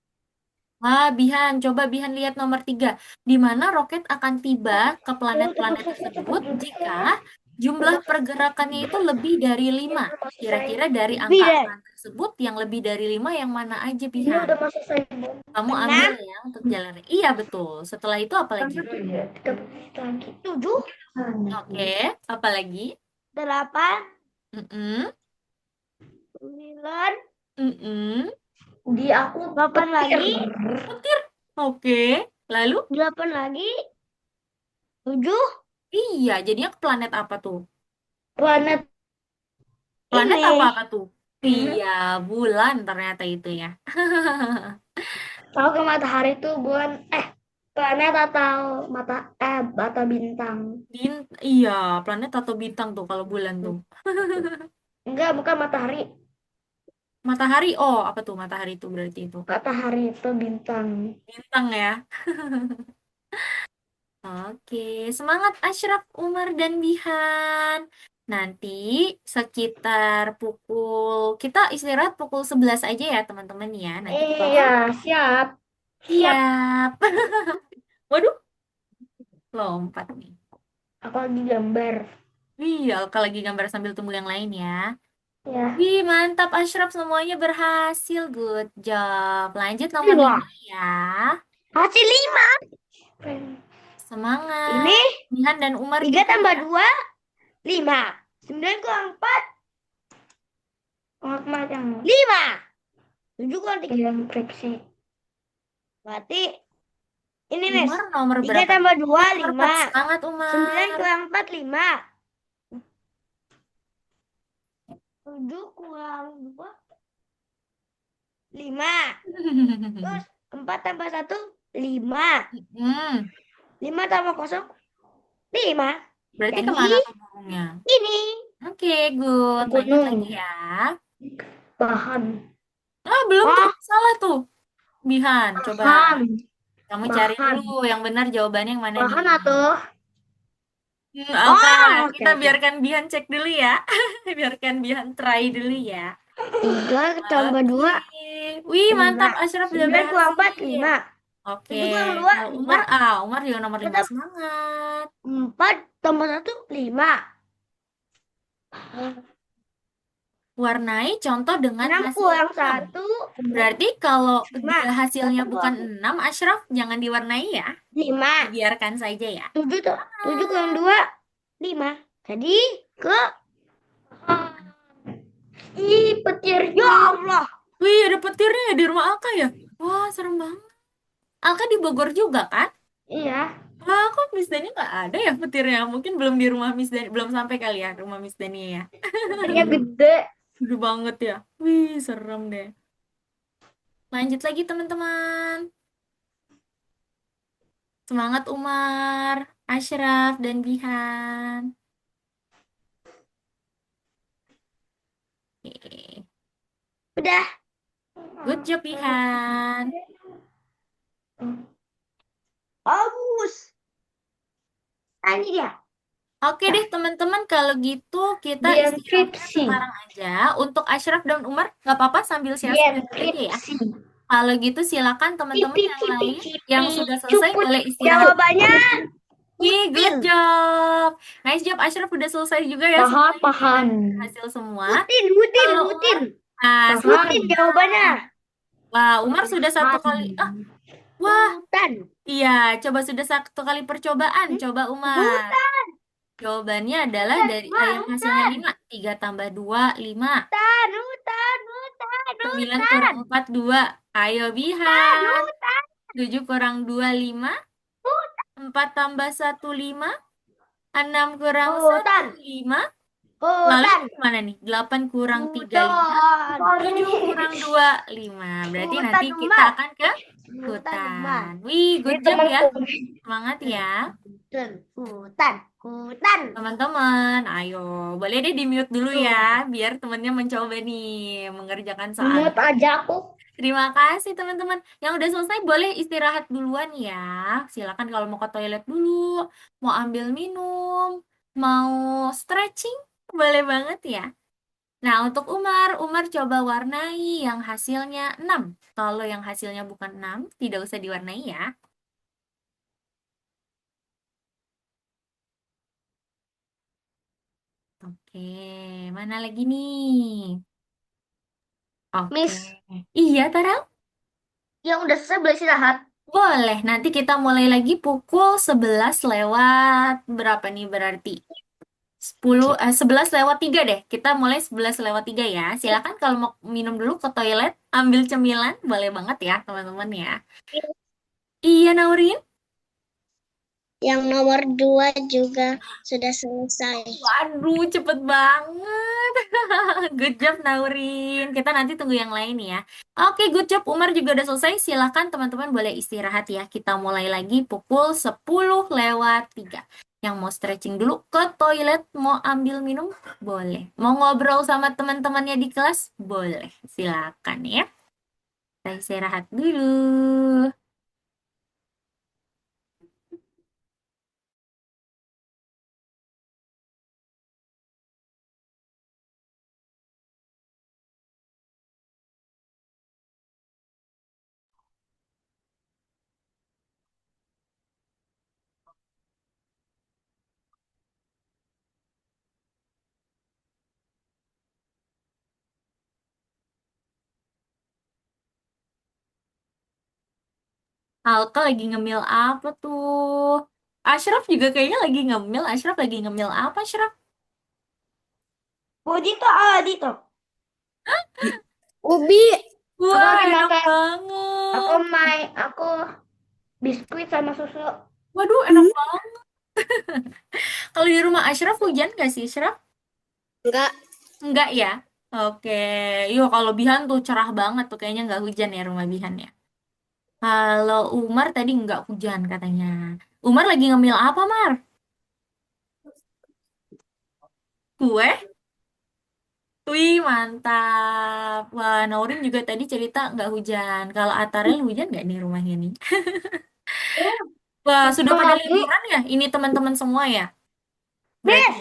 Wah, Bihan, coba Bihan lihat nomor 3. Di mana roket akan tiba ke planet-planet tersebut jika jumlah pergerakannya itu lebih dari 5. Ini udah selesai. Kira-kira dari Bidan. angka-angka tersebut yang lebih dari 5 yang mana aja, Ini Bihan? udah mau selesai. Kamu ambil 6, ya untuk jalannya. Iya, betul. Setelah itu apa lagi? 30 lagi. 7, Oke, apa lagi? 8, Mm-mm, 9. mm-mm. Di aku 8 lagi. Petir. Oke, lalu? 8 lagi. 7. Iya, jadinya ke planet apa tuh? Planet Planet ini. apa tuh? Iya, bulan ternyata itu ya. Tahu ke matahari itu bukan planet atau atau bintang. Iya, planet atau bintang tuh kalau bulan tuh. Enggak, bukan matahari. Matahari, oh apa tuh matahari itu berarti itu? Matahari itu bintang. Bintang ya. Oke, semangat Ashraf, Umar, dan Bihan. Nanti sekitar kita istirahat pukul 11 aja ya teman-teman ya. Nanti ke bawah. Iya, siap. Siap. Siap. Waduh, lompat nih. Aku lagi gambar. Iya, kalau lagi gambar sambil tunggu yang lain ya. Ya. Wih, mantap Ashraf semuanya berhasil. Good job. Lanjut nomor Lima. 5 ya. Hasil 5. Ini Semangat. Nihan dan Umar 3 juga tambah ya. 2, 5. 9 kurang 4. Kurang yang 5. 7 kurang 3. Yang friksi. Berarti ini Nes. Umar nomor 3 berapa? tambah 2, Nomor 4. 5. Semangat 9 Umar. kurang 4, 5. 7 kurang 2, 5. Terus 4 tambah 1, 5. Hmm, 5 tambah 0, 5. berarti Jadi kemana tuh burungnya? ini Oke, good. Lanjut lagi gunung. ya. Bahan. Ah, belum tuh. Oh, Salah tuh. Bihan, coba. bahan. Kamu cari Bahan. dulu yang benar jawabannya yang mana nih? Bahan atau? Oke, Oh, oke, kita oke. biarkan Bihan cek dulu ya. Biarkan Bihan try dulu ya. 3 tambah Oke. 2, Wih, 5. mantap. Ashraf udah 9 kurang 4, berhasil. 5. Oke. 7 kurang 2, Kalau 5. Umar, Umar juga nomor 5 semangat. 4 tambah 1, 5. Warnai contoh dengan 6 hasil kurang 6. 1, Berarti kalau 5. dia hasilnya 1 bukan kurang 6, Ashraf jangan diwarnai ya. 5. Dibiarkan saja ya. 7 kurang 2, 5. Jadi ke petir. Ya Allah. Wih, ada petirnya ya di rumah Alka ya? Wah, serem banget. Alka di Bogor juga kan? Iya. Wah, kok Miss Dani nggak ada ya petirnya? Mungkin belum di rumah Miss Dani, belum sampai kali ya rumah Miss Dani ya. Petirnya gede. Gede banget ya. Wih, serem deh. Lanjut lagi teman-teman. Semangat Umar, Ashraf, dan Bihan. Oke. Udah. Good job, Bihan. Bagus. Nah, ini dia. Oke deh teman-teman, kalau gitu kita Di istirahat enkripsi. sekarang aja. Untuk Ashraf dan Umar, nggak apa-apa sambil Di share-share aja ya. enkripsi. Kalau gitu silakan teman-teman Cipi, yang cipi, lain cipi. yang sudah selesai Cuput. boleh istirahat. Jawabannya Wih, good putin. job. Nice job Ashraf, udah selesai juga ya Paham, semuanya nih, udah paham. hasil semua. Putin, putin, Kalau Umar, putin. semangat Putin Umar. jawabannya. Wah, Umar sudah satu kali. Paham. Wah, Hutan. iya, coba sudah satu kali percobaan. Coba Umar. Hutan. Jawabannya adalah dari yang hasilnya Hutan. 5. 3 tambah 2, 5. Hutan. Hutan. Hutan. 9 kurang Hutan. 4, 2. Ayo, Hutan. Bihan. Hutan. 7 kurang 2, 5. 4 tambah 1, 5. 6 kurang 1, Hutan. 5. Lalu Hutan. mana nih? 8 kurang 3, 5. Hutan. 7 kurang 2, 5. Berarti Hutan nanti kita emas. akan ke Hutan emas. hutan. Wih, Ini good job ya. temanku. Semangat ya. Hutan. Hutan. Hutan. Teman-teman, ayo. Boleh deh di-mute dulu ya, Hutan. biar temennya mencoba nih mengerjakan soal. Mut aja aku. Terima kasih teman-teman. Yang udah selesai boleh istirahat duluan ya. Silakan kalau mau ke toilet dulu, mau ambil minum, mau stretching, boleh banget ya. Nah, untuk Umar, Umar coba warnai yang hasilnya 6. Kalau yang hasilnya bukan 6, tidak usah diwarnai ya. Oke, mana lagi nih? Oke. Miss, Iya, Tara. yang udah selesai boleh istirahat. Boleh, nanti kita mulai lagi pukul 11 lewat berapa nih berarti? 11 lewat 3 deh. Kita mulai 11 lewat 3 ya. Silakan kalau mau minum dulu ke toilet, ambil cemilan, boleh banget ya teman-teman ya. Iya, Naurin. Yang nomor 2 juga sudah selesai. Waduh, cepet banget. Good job, Naurin. Kita nanti tunggu yang lain ya. Oke, good job. Umar juga udah selesai. Silakan teman-teman boleh istirahat ya. Kita mulai lagi pukul 10 lewat 3. Yang mau stretching dulu ke toilet, mau ambil minum, boleh. Mau ngobrol sama teman-temannya di kelas, boleh. Silakan ya. Kita istirahat dulu. Alka lagi ngemil apa tuh? Ashraf juga kayaknya lagi ngemil. Ashraf lagi ngemil apa, Ashraf? Dito, Dito. Ubi. Aku Wah, lagi enak makan. banget. Aku biskuit sama susu. Waduh, enak banget. Kalau di rumah Ashraf hujan nggak sih, Ashraf? Enggak. Enggak ya? Oke. Yuk, kalau Bihan tuh cerah banget tuh. Kayaknya nggak hujan ya rumah Bihan ya. Kalau Umar tadi nggak hujan katanya. Umar lagi ngemil apa, Mar? Kue? Wih, mantap. Wah, Naurin juga tadi cerita nggak hujan. Kalau Atarel hujan nggak nih rumahnya nih? Wah, sudah pada Aku, liburan ya? Ini teman-teman semua ya? Berarti. Bis,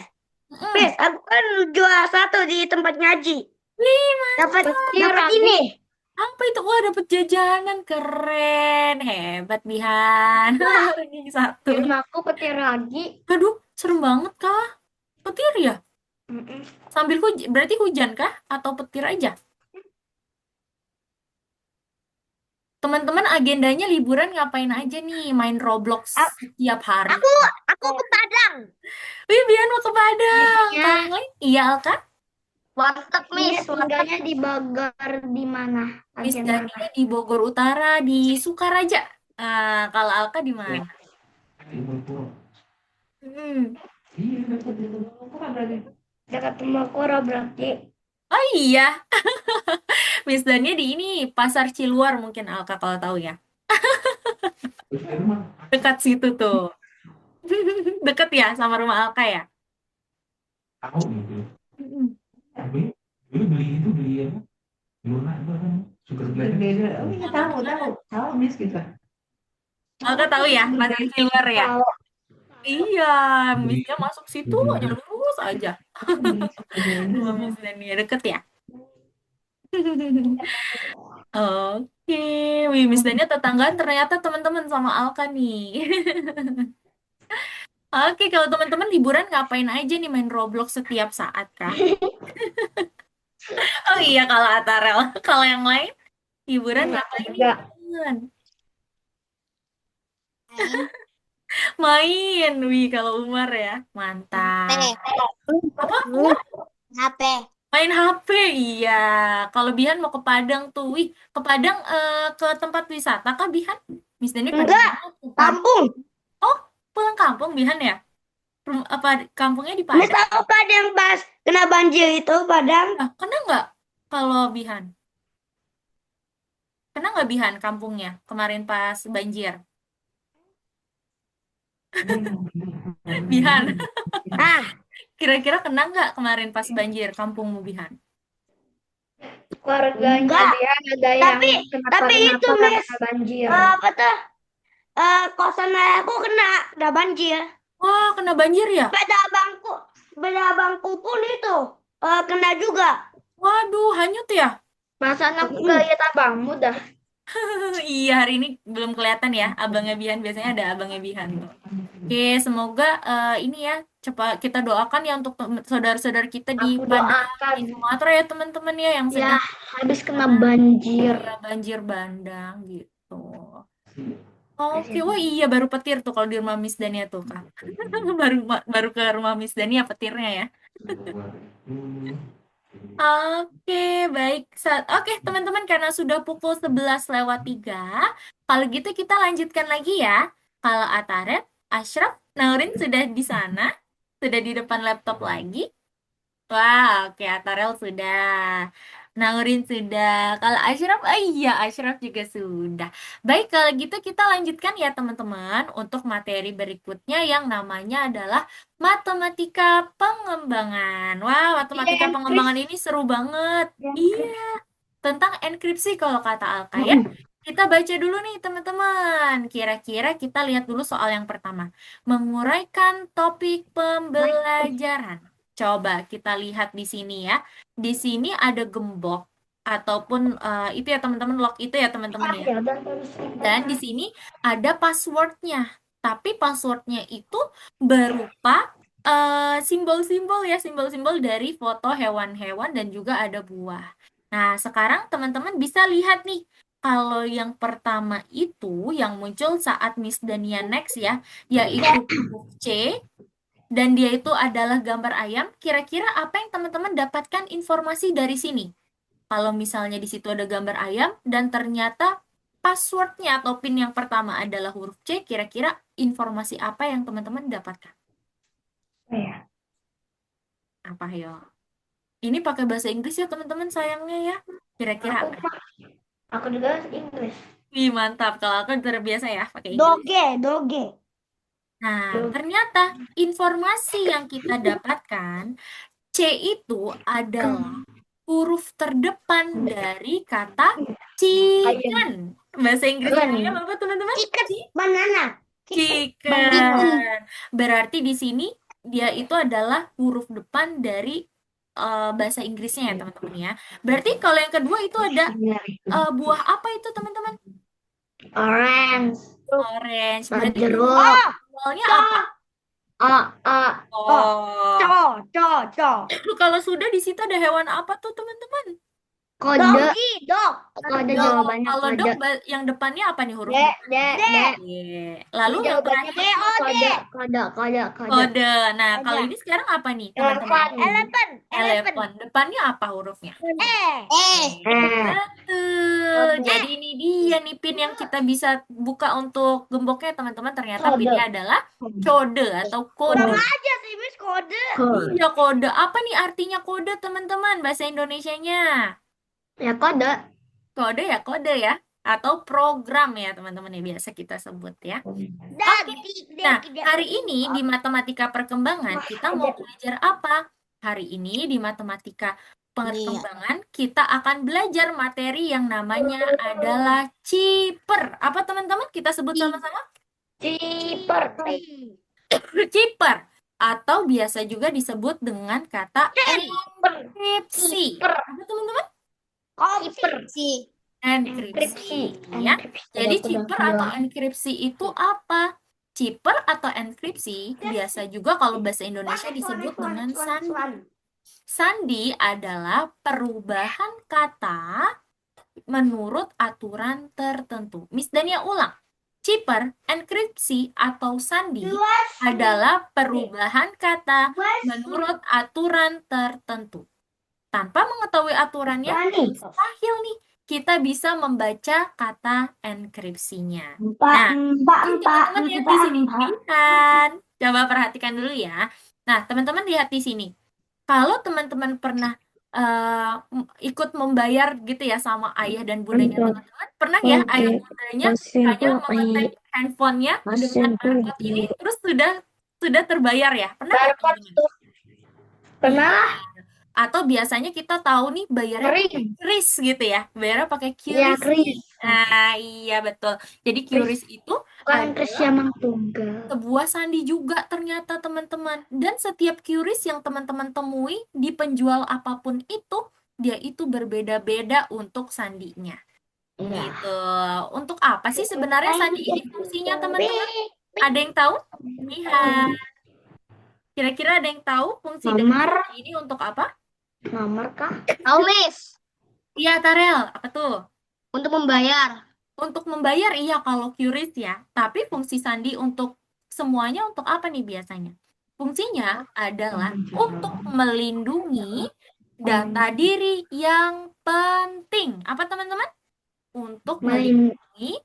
Mm-mm. Bis, aku kan juara 1 di tempat ngaji. Wih, Dapat mantap. ini. Apa itu? Wah, dapet jajanan. Keren. Hebat, Bihan. Ranking 1. Di rumahku petir lagi. Aduh, serem banget, Kak. Petir ya? Mm-mm. Sambil hujan. Berarti hujan kah? Atau petir aja? Teman-teman agendanya liburan ngapain aja nih? Main Roblox A- setiap hari. Aku ke Padang. Wih, Bihan mau ke Padang. Misinya Kalau yang lain? Iya, Alka? warteg, Miss. Tinggalnya di Bogor di mana? Miss Agen mana? Dania di Bogor Utara, di Sukaraja. Kalau Alka di mana? Hmm. Dekat Tembakura berarti. Oh iya, Miss Dania di ini Pasar Ciluar mungkin Alka kalau tahu ya. Dekat situ tuh. Deket ya sama rumah Alka ya. Tahu gitu. Mm-mm. Tapi dulu beli itu beli apa? Luna itu apa? Sugar glider. Beda. Oh iya tahu Miss kita. Alka tahu ya Pasar Ciluar ya. Tahu. Iya, Miss-nya masuk situ aja lurus aja. Rumah Miss Dania deket ya. Oke, wih Miss Dania tetanggaan ternyata teman-teman sama Alka nih. Oke, kalau teman-teman liburan ngapain aja nih main Roblox setiap saat kah? Oh iya, kalau Atarel, kalau yang lain liburan ngapain nih Enggak. teman-teman? Main Main, wih kalau Umar ya, mantap. HP. Apa? Umar? HP. Main HP, iya. Kalau Bihan mau ke Padang tuh, wih ke Padang ke tempat wisata kah Bihan? Miss Dani pernah Enggak, banget tuh. kampung. Oh, pulang kampung Bihan ya? Apa kampungnya di Miss Padang? tahu kan yang pas kena banjir itu Padang? Nah, kena nggak kalau Bihan? Kena nggak Bihan kampungnya kemarin pas banjir? Bihan, Ah, kira-kira kena nggak kemarin pas banjir kampungmu Bihan? keluarganya Enggak, dia ada yang tapi itu kenapa-kenapa Miss, karena banjir. apa tuh? Kosan aku kena banjir. Wah, kena banjir ya? Beda bangku pun itu kena juga. Waduh, hanyut ya? Perasaan aku gak lihat abangmu dah. Iya, hari ini belum kelihatan ya, abangnya Bihan. Biasanya ada abangnya Bihan tuh. Oke, semoga ini ya, cepat kita doakan ya untuk saudara-saudara kita di Aku Padang, doakan di Sumatera ya teman-teman ya, yang ya sedang habis kena banjir. ya, banjir bandang gitu. Oke, wah iya baru petir tuh kalau di rumah Miss Dania tuh Kak. Baru ke rumah Miss Dania petirnya ya. Oke, baik. Oke, teman-teman, karena sudah pukul 11:03, kalau gitu kita lanjutkan lagi ya. Kalau Ataret, Ashraf, Naurin sudah di sana, sudah di depan laptop lagi. Wah, oke, Atarel sudah. Naurin sudah. Kalau Ashraf, oh iya, Ashraf juga sudah. Baik, kalau gitu kita lanjutkan ya teman-teman untuk materi berikutnya yang namanya adalah matematika pengembangan. Wah, matematika pengembangan ini seru banget. Iya, tentang enkripsi kalau kata Alka ya. Kita baca dulu nih teman-teman. Kira-kira kita lihat dulu soal yang pertama. Menguraikan topik pembelajaran. Coba kita lihat di sini ya. Di sini ada gembok ataupun itu ya teman-teman, log itu ya teman-teman ya. Ya, dan terus Dan di sini ada passwordnya. Tapi passwordnya itu berupa simbol-simbol ya, simbol-simbol dari foto hewan-hewan dan juga ada buah. Nah, sekarang teman-teman bisa lihat nih. Kalau yang pertama itu yang muncul saat Miss Dania next ya, yaitu huruf C, dan dia itu adalah gambar ayam, kira-kira apa yang teman-teman dapatkan informasi dari sini? Kalau misalnya di situ ada gambar ayam dan ternyata passwordnya atau PIN yang pertama adalah huruf C, kira-kira informasi apa yang teman-teman dapatkan? ya. Apa ya? Ini pakai bahasa Inggris ya teman-teman sayangnya ya. Kira-kira Aku apa? aku juga Inggris. Wih, mantap. Kalau aku terbiasa ya pakai Inggris. Doge. Nah, Duh. ternyata informasi yang kita dapatkan, C itu adalah huruf terdepan dari kata chicken. Bahasa Inggrisnya apa teman-teman? Banana. Chicken. Berarti di sini dia itu adalah huruf depan dari bahasa Inggrisnya ya teman-teman ya. Berarti kalau yang kedua itu ada buah apa itu teman-teman? Orange. Orange. Berarti Jeruk. awalnya apa? Oh. Kalau sudah di situ ada hewan apa tuh teman-teman? Kode. Dog. Kode Dog. jawabannya Kalau kode. dog yang depannya apa nih huruf D. depan? Y. Lalu yang terakhir Kode. kode. Nah, kalau ini sekarang apa nih teman-teman? Elephant. Depannya apa hurufnya? Betul. Jadi ini dia nih pin yang kita bisa buka untuk gemboknya teman-teman. Ternyata Kode. pinnya adalah kode atau kode. Aja sih Miss kode. Iya kode. Apa nih artinya kode teman-teman? Bahasa Indonesianya. Ya kode. Kode ya kode ya. Atau program ya teman-teman ya biasa kita sebut ya. Nah, hari ini di matematika perkembangan kita mau belajar apa? Hari ini di matematika perkembangan kita akan belajar materi yang namanya adalah ciper. Apa teman-teman? Kita sebut sama-sama? Ciper. Chipper atau biasa juga disebut dengan kata enkripsi. Kiper. Apa teman-teman? Kopi. Enkripsi, ya. Enkripsi. Jadi Udah chipper atau bilang. enkripsi itu apa? Chipper atau enkripsi biasa juga kalau bahasa Indonesia disebut dengan sandi. Sandi adalah perubahan kata menurut aturan tertentu. Miss Dania ulang. Chipper, enkripsi, atau sandi adalah perubahan kata menurut aturan tertentu. Tanpa mengetahui aturannya, mustahil nih kita bisa membaca kata enkripsinya. Nah, teman-teman lihat di sini kan. Coba perhatikan dulu ya. Nah, teman-teman lihat di sini. Kalau teman-teman pernah ikut membayar gitu ya sama ayah dan bundanya teman-teman, pernah ya ayah bundanya hanya mengetik handphonenya dengan barcode ini, terus sudah terbayar ya? Pernah nggak teman-teman? Pernah Atau biasanya kita tahu nih bayarnya pakai QRIS gitu ya. Bayarnya pakai ya QRIS. Kris. Nah, iya betul. Jadi QRIS itu Bukan Kris adalah yang tunggal. sebuah sandi juga ternyata teman-teman. Dan setiap QRIS yang teman-teman temui di penjual apapun itu, dia itu berbeda-beda untuk sandinya. Iya. Gitu. Untuk apa sih sebenarnya sandi ini fungsinya teman-teman? Ada yang tahu? Lihat. Kira-kira ada yang tahu fungsi dari Nomor. sandi ini untuk apa? Nomor kah? Tahu, Miss? Iya, Tarel. Apa tuh? Untuk membayar. Untuk membayar, iya kalau QRIS ya. Tapi fungsi sandi untuk semuanya untuk apa nih biasanya? Fungsinya adalah untuk melindungi data diri yang penting. Apa teman-teman? Untuk melindungi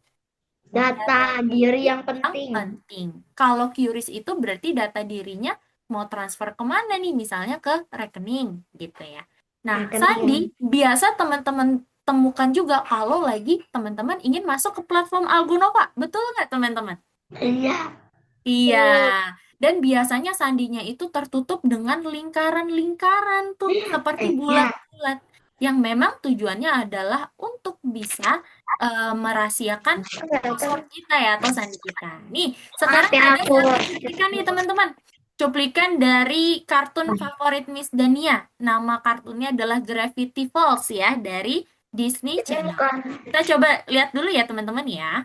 Data diri yang penting. Kalau QRIS itu berarti data dirinya mau transfer kemana nih? Misalnya ke rekening gitu ya. Nah, Rekening. sandi biasa teman-teman temukan juga kalau lagi teman-teman ingin masuk ke platform Algonova. Betul nggak teman-teman? Iya. Iya. Dan biasanya sandinya itu tertutup dengan lingkaran-lingkaran tuh, seperti bulat-bulat. Yang memang tujuannya adalah untuk bisa merahasiakan password kita ya, atau sandi kita. Nih, sekarang Maaf ya, ada aku. satu cuplikan nih teman-teman. Cuplikan dari kartun favorit Miss Dania. Nama kartunnya adalah Gravity Falls ya, dari Disney Channel. Bukan. Kita coba lihat dulu ya teman-teman ya.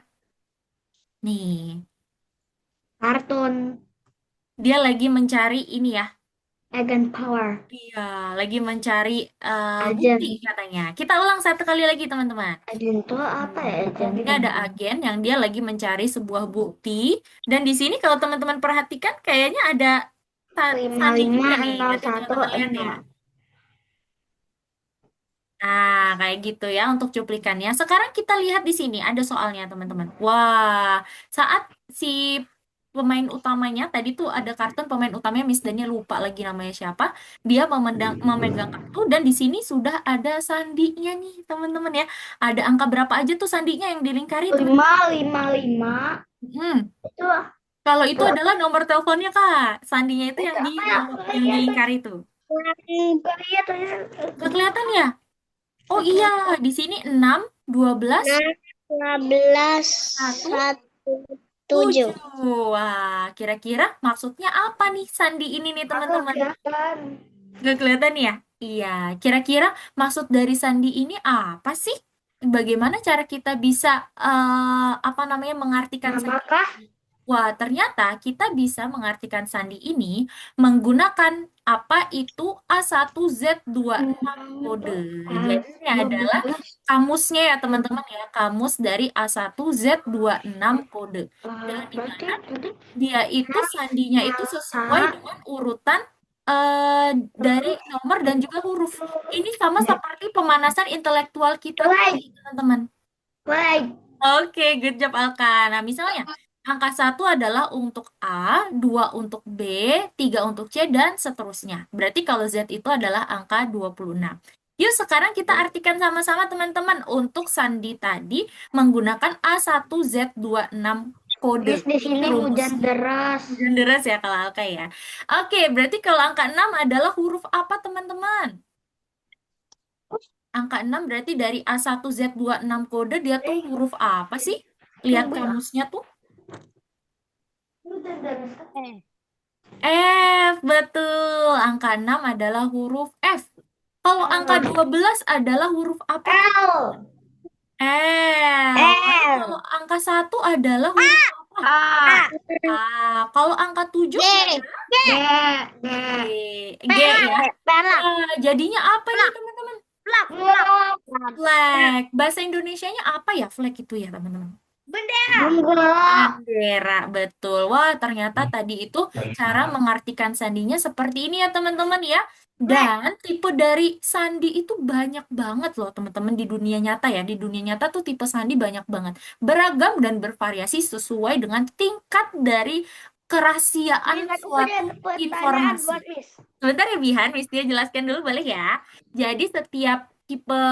Nih, Kartun dia lagi mencari ini ya. Agent Power. Iya, lagi mencari Agen. bukti katanya. Kita ulang satu kali lagi teman-teman. Agen itu apa ya? Agen. Ini ada agen yang dia lagi mencari sebuah bukti. Dan di sini kalau teman-teman perhatikan kayaknya ada sandi juga nih. Nanti teman-teman lihat ya. 5506. Nah, kayak gitu ya untuk cuplikannya. Sekarang kita lihat di sini ada soalnya, teman-teman. Wah, saat si pemain utamanya tadi tuh ada kartun pemain utamanya Miss Dania lupa lagi namanya siapa. Dia memegang kartu dan di sini sudah ada sandinya nih, teman-teman ya. Ada angka berapa aja tuh sandinya yang dilingkari, teman? 555 Hmm. itu Kalau itu adalah nomor teleponnya, Kak. Sandinya itu yang apa ya? yang dilingkari tuh. Bukan lihat Nggak kelihatan ya? Oh iya, di sini 6, 12, 15, 1, 7. 7. Wah, kira-kira maksudnya apa nih sandi ini nih teman-teman? kelihatan. Gak kelihatan ya? Iya, kira-kira maksud dari sandi ini apa sih? Bagaimana cara kita bisa apa namanya mengartikan sandi Apakah ini? Wah, ternyata kita bisa mengartikan sandi ini menggunakan apa itu A1Z26 kode. Jadi ini adalah kamusnya ya teman-teman ya, kamus dari A1Z26 kode. Dan di berarti mana dia itu sandinya itu sesuai dengan urutan dari nomor dan juga huruf. Ini sama seperti pemanasan intelektual kita tadi, teman-teman. baik. Oke, good job Alka. Nah, misalnya angka 1 adalah untuk A, 2 untuk B, 3 untuk C, dan seterusnya. Berarti kalau Z itu adalah angka 26. Yuk, sekarang kita artikan sama-sama teman-teman untuk sandi tadi menggunakan A1Z26 kode. Di sini Ini hujan rumusnya. deras. Hujan deras ya kalau Alka ya. Oke, berarti kalau angka 6 adalah huruf apa teman-teman? Angka 6 berarti dari A1Z26 kode dia tuh huruf apa sih? Lihat kamusnya tuh. Hujan deras. F, betul. Angka 6 adalah huruf F. Kalau angka 12 adalah huruf apa, Kak? L. L. Lalu kalau L. angka 1 adalah huruf apa? A. A. Kalau angka 7 G. adalah G. G. G. G ya. Pelak. Jadinya apa nih, teman-teman? Pelak. Pelak. Flag. Bahasa Indonesianya apa ya flag itu ya, teman-teman? Bendera. Bendera, betul. Wah, ternyata tadi itu cara mengartikan sandinya seperti ini ya, teman-teman ya. Dan tipe dari sandi itu banyak banget loh, teman-teman, di dunia nyata ya. Di dunia nyata tuh tipe sandi banyak banget. Beragam dan bervariasi sesuai dengan tingkat dari kerahasiaan Miss, aku punya suatu pertanyaan informasi. buat Miss. Sebentar ya, Bihan, Miss Tia jelaskan dulu boleh ya. Jadi setiap tipe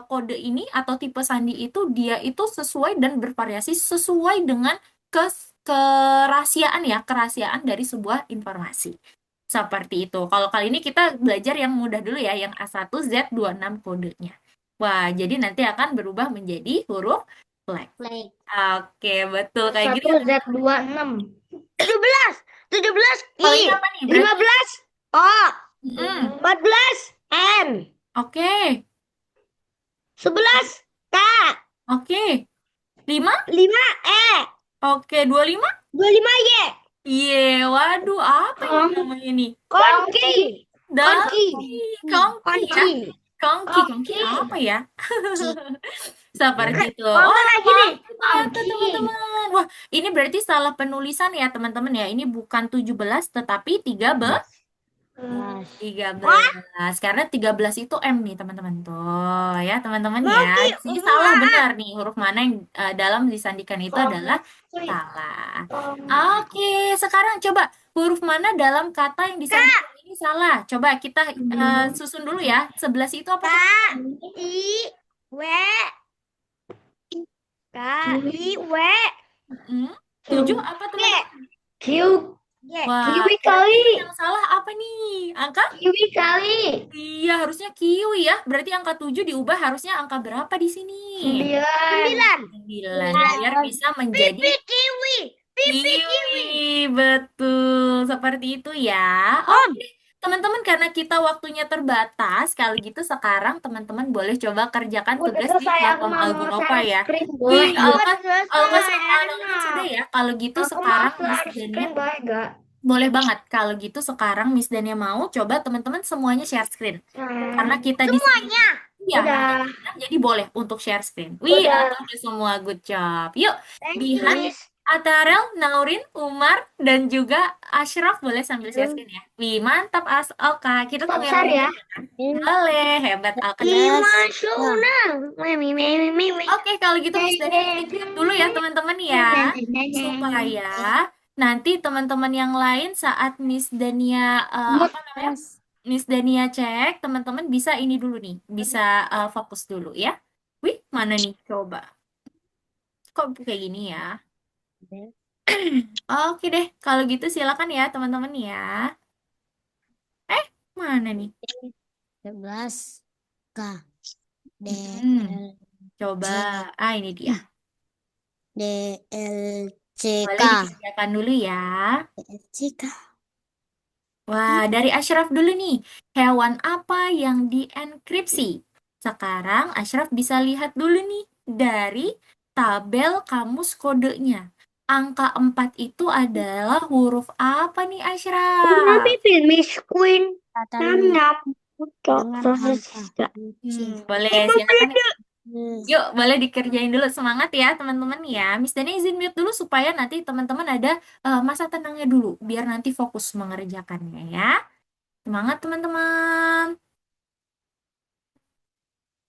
kode ini atau tipe sandi itu dia itu sesuai dan bervariasi sesuai dengan kerahasiaan ya, kerahasiaan dari sebuah informasi. Seperti itu. Kalau kali ini kita belajar yang mudah dulu ya, yang A1Z26 kodenya. Wah, jadi nanti akan berubah menjadi huruf flag. Flag. Oke, betul kayak gitu Satu ya. Z26. 17. 17 Kalau I. ini apa nih? Berarti 15 O. Mm, 14 N. oke. 11 K. Oke. 5? 5 E. Oke, 25? 25 Y. Iya, waduh, apa ini namanya nih? Konki. Dongki, kongki ya. Konki. Kongki apa ya? Seperti itu. Kalau Oh, lagi nih. ternyata teman-teman. Wah, ini berarti salah penulisan ya, teman-teman ya. Ini bukan 17 tetapi 13. 13. Karena 13 itu M nih, teman-teman. Tuh, ya, teman-teman ya. Kongki. Di sini salah benar nih. Huruf mana yang dalam disandikan itu adalah salah. Oke, sekarang coba huruf mana dalam kata yang disandikan ini salah. Coba kita susun dulu ya. 11 itu apa? K. Teman-teman? I. W. K. I. W. 7 apa, G. teman-teman? Q. G. Wah, Kiwi berarti kali. yang salah apa nih? Angka? Kiwi kali. Iya, harusnya kiwi ya. Berarti angka 7 diubah harusnya angka berapa di sini? 9. 9. Biar bisa menjadi Pipi kiwi. Pipi kiwi. kiwi. Betul. Seperti itu ya. Om. Oke, teman-teman, karena kita waktunya terbatas, kalau gitu sekarang teman-teman boleh coba kerjakan Udah tugas di selesai, aku platform mau Algoropa share ya. screen, Wih, boleh nggak? Alma sama anak-anak sudah ya. Kalau gitu Aku mau sekarang Miss share Dania screen, boleh nggak? boleh banget. Kalau gitu sekarang Miss Dania mau coba teman-teman semuanya share screen. Karena kita di sini Semuanya. ya Udah. jadi boleh untuk share screen. Wih, Udah. udah semua good job. Yuk, Thank you, Bihan, Miss. Atarel, Naurin, Umar, dan juga Ashraf boleh sambil share screen ya. Wih, mantap Oka. Kita Stop kamera share ya. boleh, hebat Alka. Emosional. Mimi, mimi, mimi. Oke, kalau gitu Miss Dania ikut dulu ya teman-teman ya. Supaya nanti teman-teman yang lain saat Miss Dania apa namanya? Miss Dania cek, teman-teman bisa ini dulu nih, bisa fokus dulu ya. Wih, mana nih? Coba. Kok kayak gini ya? Oke deh, kalau gitu silakan ya teman-teman ya. Mana nih? 11 K. D. Hmm, coba. Ini dia. D. L. C. K. Boleh dikerjakan dulu ya. D. L. C. K. Wah, dari Ashraf dulu nih. Hewan apa yang dienkripsi? Sekarang Ashraf bisa lihat dulu nih dari tabel kamus kodenya. Angka 4 itu adalah huruf apa nih, Ashraf? Pipi, Miss Queen. Kata Nam nam. dengan angka. Boleh, silakan. Yuk, boleh dikerjain dulu. Semangat ya, teman-teman ya. Miss Dani izin mute dulu supaya nanti teman-teman ada masa tenangnya dulu. Biar nanti fokus mengerjakannya ya. Semangat, teman-teman.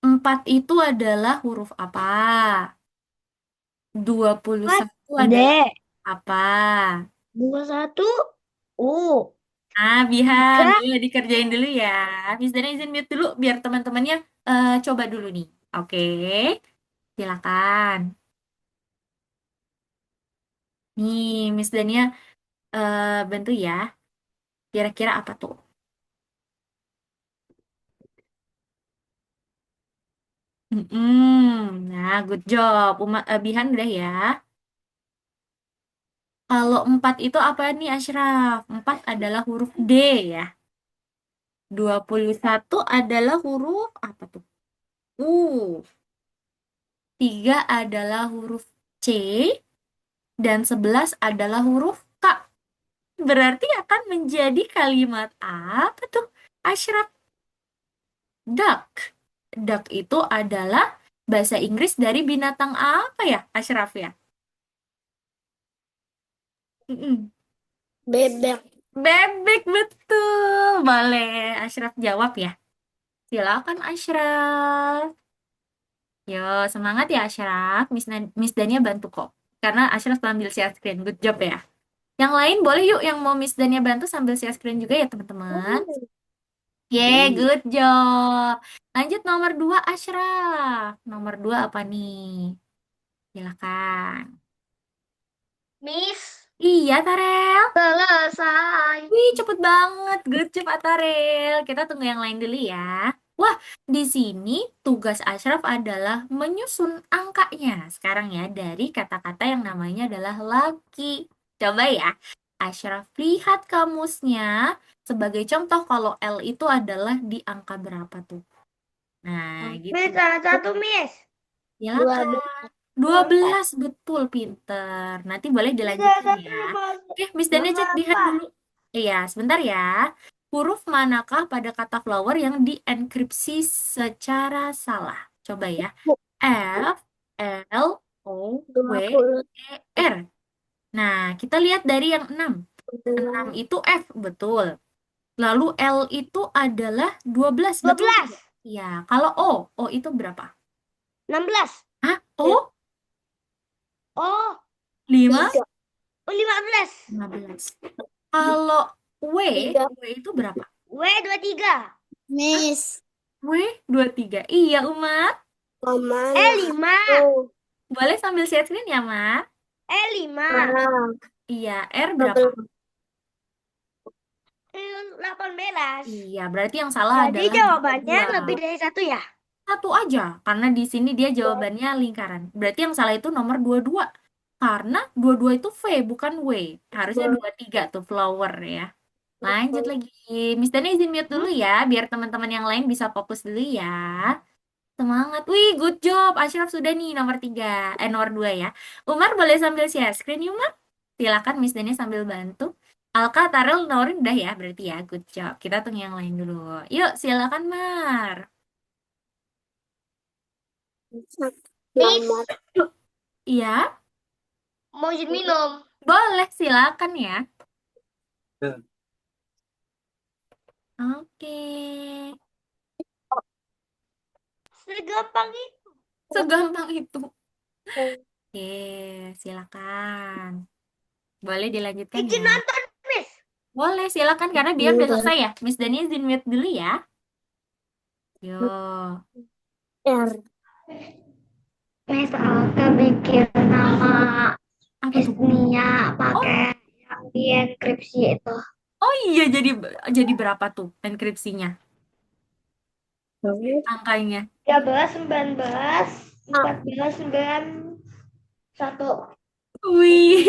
4 itu adalah huruf apa? 21 D. adalah apa? 21 U. Bihan, Tiga. boleh dikerjain dulu ya. Miss Dani izin mute dulu biar teman-temannya coba dulu nih. Oke, silakan. Nih, Miss Dania bantu ya. Kira-kira apa tuh? Nah, good job. Bihan udah ya. Kalau 4 itu apa nih, Ashraf? 4 adalah huruf D ya. 21 adalah huruf apa tuh? U. 3 adalah huruf C. Dan 11 adalah huruf K. Berarti akan menjadi kalimat apa tuh, Ashraf? Duck. Duck itu adalah bahasa Inggris dari binatang apa ya, Ashraf ya? Mm-mm. Bebek. Bebek, betul. Boleh Ashraf jawab ya. Silakan Ashraf. Yo, semangat ya Ashraf. Miss Dania bantu kok. Karena Ashraf sambil share screen. Good job ya. Yang lain boleh yuk yang mau Miss Dania bantu sambil share screen juga ya teman-teman. Yeay, good job. Lanjut nomor 2 Ashraf. Nomor 2 apa nih? Silakan. Miss, Iya, Tarel. selesai. Wih, cepet banget. Good job, Atarel. Kita tunggu yang lain dulu ya. Wah, di sini tugas Ashraf adalah menyusun angkanya. Sekarang ya, dari kata-kata yang namanya adalah laki. Coba ya, Ashraf lihat kamusnya. Sebagai contoh, kalau L itu adalah di angka berapa tuh? Nah, gitu. Miss, salah satu, Miss. Silakan. 12, betul, pinter. Nanti boleh Miss, salah dilanjutkan satu ya. nomor, Oke, Miss Dania cek lihat apa? dulu. Iya, sebentar ya. Huruf manakah pada kata flower yang dienkripsi secara salah? Coba ya. F, L, O, W, E, R. Nah, kita lihat dari yang 6. 6 itu F, betul. Lalu L itu adalah 12, betul 12. tidak? Iya, kalau O itu berapa? 16. Hah? O? Oh, 5? oh 15. 15. Kalau W itu berapa? W 23. Miss, W 23. Iya, Umar. E 5. Boleh sambil share screen ya, Mar? E 5. Iya, R berapa? 18. Iya, berarti yang salah Jadi adalah jawabannya 22. lebih dari satu ya? Satu aja, karena di sini dia jawabannya lingkaran. Berarti yang salah itu nomor 22. Karena 22 itu V, bukan W. Harusnya 23 tuh, flower ya. Lanjut lagi. Miss Dani izin mute dulu ya, biar teman-teman yang lain bisa fokus dulu ya. Semangat. Wih, good job. Ashraf sudah nih nomor 3. Nomor 2 ya. Umar boleh sambil share screen, Umar? Silakan Miss Dani sambil bantu. Alka, Tarel, Norin udah ya berarti ya. Good job. Kita tunggu yang lain dulu. Yuk, silakan Mar. Miss, Iya, mau izin minum. boleh. Silakan ya. Oke. Segampang itu. Segampang itu. Oke, silakan. Boleh dilanjutkan Izin ya. nonton, Miss. Boleh, silakan karena dia udah selesai ya. Miss Dani izin mute dulu ya. Yuk. Miss Alka bikin nama Apa Miss tuh? Nia Oh, pakai yang di enkripsi itu. oh iya, jadi berapa tuh enkripsinya? Angkanya. 13, 19, 14, 91. Wih,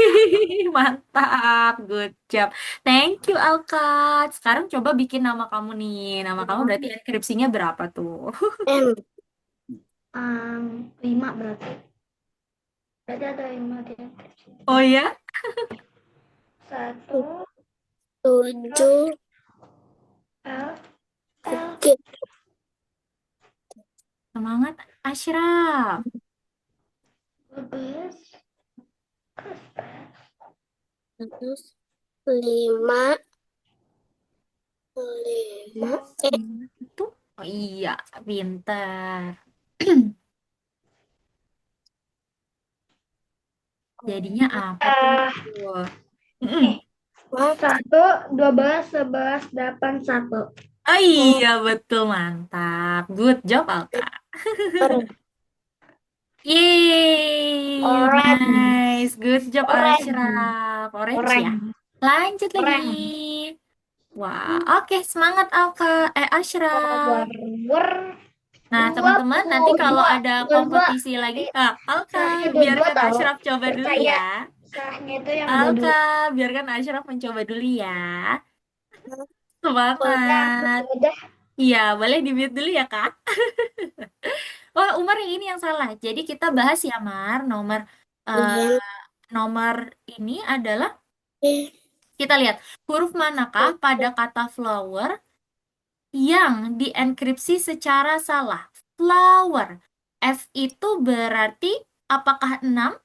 mantap. Good job. Thank you, Alkat. Sekarang coba bikin nama kamu nih. Nama kamu berarti enkripsinya berapa tuh? 5 berarti. Berarti ada 5 di enkripsi. Oh ya? 1, 7, L, Semangat, Ashraf. 12, 5, 5, Itu? Oh iya, pintar. Jadinya apa tuh? Mm-mm. 1, 12, 11, 8, 1. Oh iya, betul. Mantap. Good job, Alka. Yeay, nice. Good job, Ashraf. Orange ya. Lanjut lagi. Wah, oke. Semangat, Alka. Ashraf. Nah, teman-teman, nanti kalau ada kompetisi lagi, Alka, biarkan Ashraf coba dulu ya. Sahnya itu yang ada dua. Alka, biarkan Ashraf mencoba dulu ya. Ya, Semangat. udah. Iya, boleh di-mute dulu ya, Kak. Wah, Umar yang ini yang salah. Jadi kita bahas ya, Mar. Iya. Nomor ini adalah Eh, kita lihat huruf manakah pada kata flower yang dienkripsi secara salah. Flower. F itu berarti apakah 6?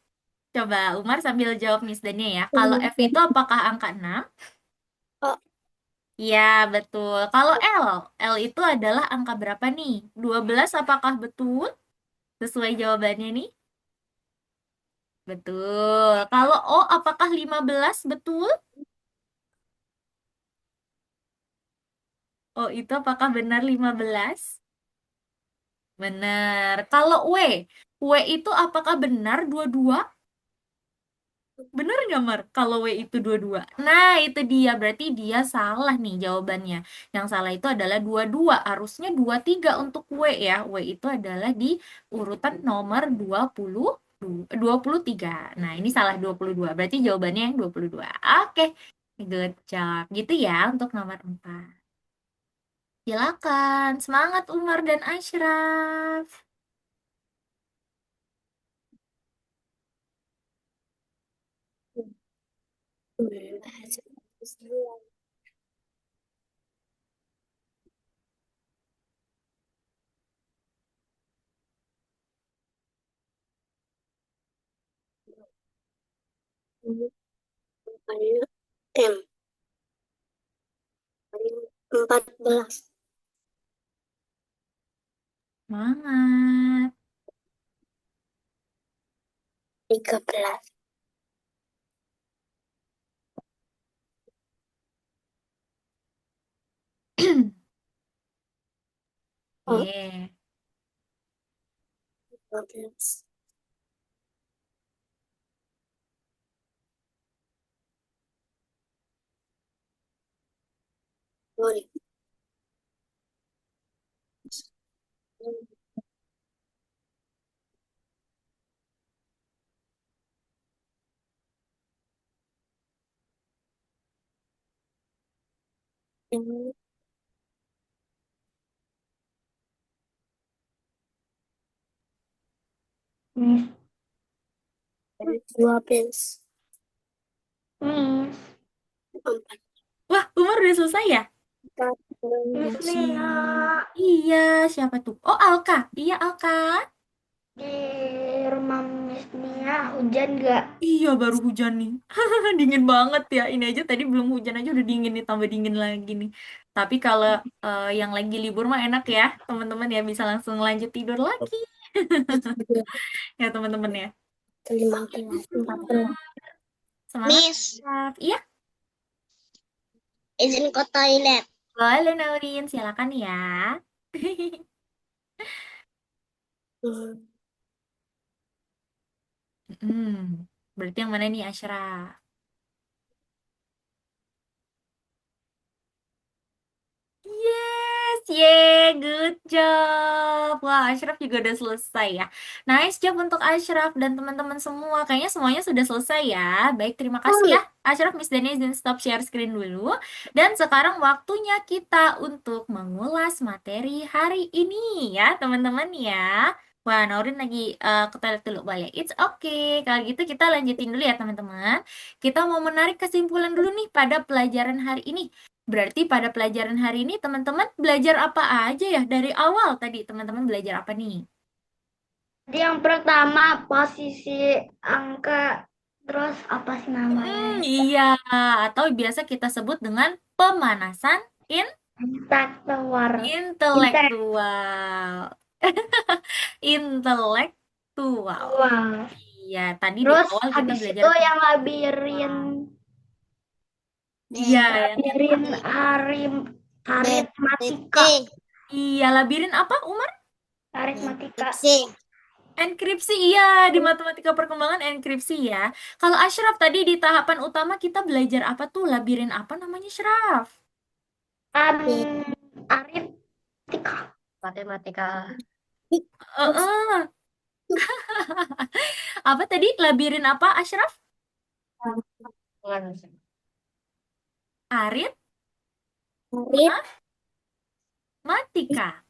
Coba Umar sambil jawab Miss Dania ya. Kalau F itu apakah angka 6? Oh, Ya, betul. Kalau L itu adalah angka berapa nih? 12 apakah betul? Sesuai jawabannya nih. Betul. Kalau O apakah 15 betul? O itu apakah benar 15? Benar. Kalau W itu apakah benar 22? Benar nggak, Mar? Kalau W itu 22. Nah, itu dia. Berarti dia salah nih jawabannya. Yang salah itu adalah 22. Harusnya 23 untuk W ya. W itu adalah di urutan nomor 23. Nah, ini salah 22. Berarti jawabannya yang 22. Oke. Good job. Gitu ya untuk nomor 4. Silakan. Semangat Umar dan Ashraf. Angkanya M. 14. Semangat. 13. Oh, Yeah. 15. Sorry. M. Miss, 12. Miss, 4. Wah, Umar udah selesai ya? Miss 14. Lia, Iya, siapa tuh? Oh, Alka. Iya, Alka. di rumah Miss Nia hujan nggak? Iya, baru hujan nih. Dingin banget ya. Ini aja tadi belum hujan aja udah dingin nih, tambah dingin lagi nih. Tapi kalau yang lagi libur mah enak ya, teman-teman ya bisa langsung lanjut tidur lagi. Ya, teman-teman ya. 15. 14. Semangat. Miss, Iya, izin ke toilet. boleh Naurin, silakan ya. Hmm. Berarti yang mana nih, Ashra? Yes, yeah, good job. Wah, Ashraf juga udah selesai ya. Nice job untuk Ashraf dan teman-teman semua. Kayaknya semuanya sudah selesai ya. Baik, terima kasih ya. Ashraf, Miss Dani izin stop share screen dulu. Dan sekarang waktunya kita untuk mengulas materi hari ini ya, teman-teman ya. Wah, Naurin lagi ke toilet dulu, boleh. It's okay. Kalau gitu kita lanjutin dulu ya, teman-teman. Kita mau menarik kesimpulan dulu nih pada pelajaran hari ini. Berarti pada pelajaran hari ini teman-teman belajar apa aja ya? Dari awal tadi teman-teman belajar apa nih? Jadi yang pertama posisi angka, terus apa sih namanya? Iya. Atau biasa kita sebut dengan pemanasan Intelektual. intelektual. Intelektual. Intelektual. Iya, tadi di Terus awal kita habis belajar itu tentang yang labirin, iya, yang labirin aritmatika. iya labirin apa, Umar? Aritmatika. Enkripsi, iya, di matematika perkembangan enkripsi ya. Kalau Ashraf tadi di tahapan utama kita belajar apa tuh? Labirin apa namanya, Ashraf? Aritmatika. Matematika. Heeh. Apa tadi? Labirin apa, Ashraf? Arit, Murid Matika.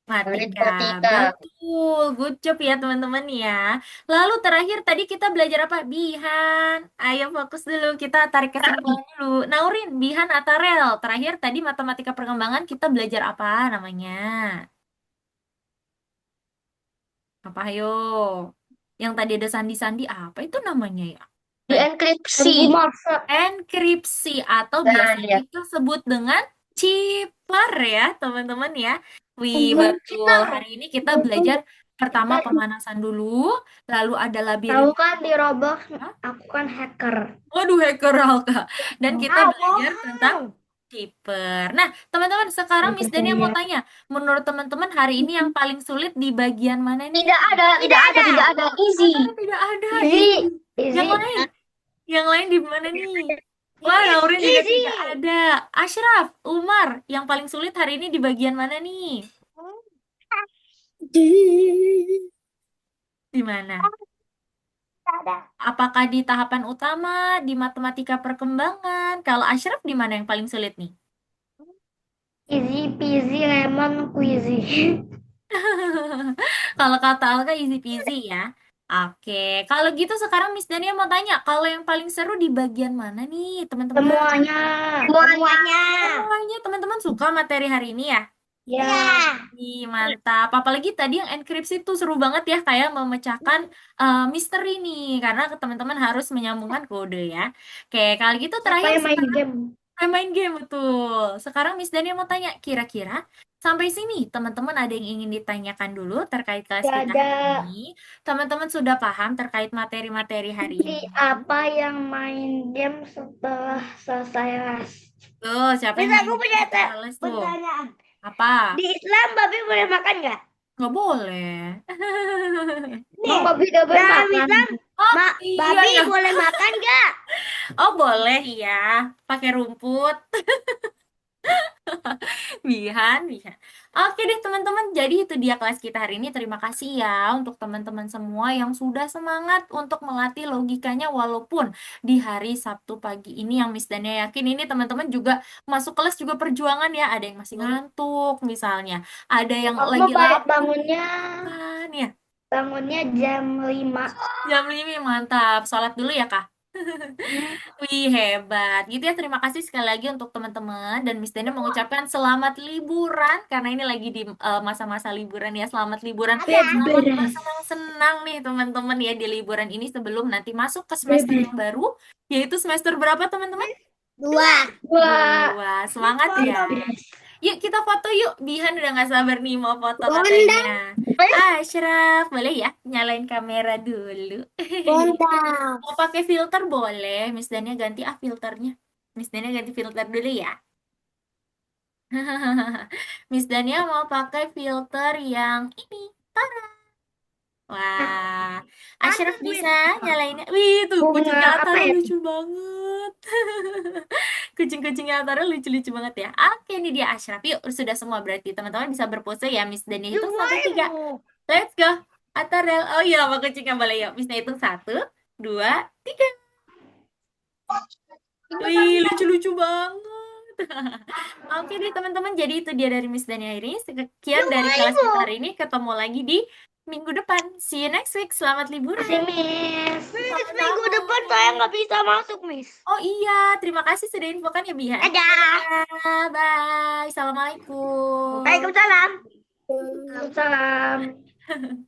Matika, Matematika. betul. Good job ya teman-teman ya. Lalu terakhir tadi kita belajar apa? Bihan. Ayo fokus dulu, kita tarik kesimpulan dulu. Naurin, Bihan atau Rel? Terakhir tadi matematika perkembangan kita belajar apa namanya? Apa ayo? Yang tadi ada sandi-sandi apa itu namanya ya? Di enkripsi. Enkripsi atau Nah, biasanya ya. kita sebut dengan chipper ya teman-teman ya. Wih, betul. Hari ini kita belajar pertama pemanasan dulu, lalu ada Tahu labirin. kan di Roblox Hah? aku kan hacker. Waduh, hacker Alka. Dan kita belajar tentang chipper. Nah, teman-teman, sekarang Miss Dania mau tanya, menurut teman-teman hari ini yang paling sulit di bagian mana nih? Tidak ada. Easy. Tidak ada. Easy. Yang lain? Yang lain di mana nih? Wah, Lauren juga Easy. tidak ada. Ashraf, Umar, yang paling sulit hari ini di bagian mana nih? Di mana? Apakah di tahapan utama, di matematika perkembangan? Kalau Ashraf di mana yang paling sulit nih? Easy peasy lemon squeezy. Kalau kata Alka easy peasy ya. Oke, kalau gitu sekarang Miss Dania mau tanya, kalau yang paling seru di bagian mana nih, teman-teman? Semuanya. Semuanya teman-teman suka materi hari ini ya? Ya. Ih, mantap. Apalagi tadi yang enkripsi tuh seru banget ya, kayak memecahkan misteri nih, karena teman-teman harus menyambungkan kode ya. Oke, kalau gitu terakhir Sampai main game. main game betul. Sekarang Miss Dania mau tanya, kira-kira sampai sini teman-teman ada yang ingin ditanyakan dulu terkait kelas Gak kita ada. hari ini? Teman-teman sudah paham terkait materi-materi hari ini? Siapa yang main game setelah selesai les? Tuh, siapa yang Bisa main aku game punya setelah les tuh? pertanyaan. Apa? Di Islam babi boleh makan nggak? Nggak boleh. Mau babi double Dalam makan. Islam Oh, iya babi ya. boleh makan nggak? Oh, boleh iya. Pakai rumput. Bihan. Oke deh teman-teman, jadi itu dia kelas kita hari ini. Terima kasih ya untuk teman-teman semua yang sudah semangat untuk melatih logikanya walaupun di hari Sabtu pagi ini yang Miss Dania yakin ini teman-teman juga masuk kelas juga perjuangan ya. Ada yang masih ngantuk misalnya, ada yang Aku lagi lapar bangunnya kan ya. jam 5. Jam 5 mantap. Sholat dulu ya Kak. Wih, hebat. Gitu ya, terima kasih sekali lagi untuk teman-teman. Dan Miss Dana mengucapkan selamat liburan. Karena ini lagi di masa-masa liburan ya. Selamat liburan. Selamat bersenang-senang nih teman-teman ya di liburan ini sebelum nanti masuk ke semester yang baru. Yaitu semester berapa teman-teman? 2. Wah, semangat ya. Yuk kita foto yuk. Bihan udah gak sabar nih mau foto katanya. Ashraf, boleh ya? Nyalain kamera dulu. Bondak. Mau pakai filter boleh. Miss Dania ganti filternya. Miss Dania ganti filter dulu ya. Miss Dania mau pakai filter yang ini. Tara. Wah, Ashraf bisa nyalainnya. Wih, tuh Bunga kucingnya apa Atara itu? lucu banget. Kucing-kucingnya Atara lucu-lucu banget ya. Oke, ini dia Ashraf. Yuk, sudah semua berarti teman-teman bisa berpose ya. Miss Dania hitung 1, 3. Let's go. Atarel. Oh iya, sama kucingnya boleh yuk. Miss Dania hitung 1, 2, 3. Wih, lucu-lucu banget. Oke deh teman-teman, jadi itu dia dari Miss Dania ini. Sekian dari kelas kita hari ini. Ketemu lagi di minggu depan. See you next week. Selamat liburan. Kasih Miss. Minggu depan saya nggak bisa masuk, Miss. Oh iya, terima kasih sudah infokan ya Bihan. Dadah. Bye. Assalamualaikum. Waalaikumsalam. Salam.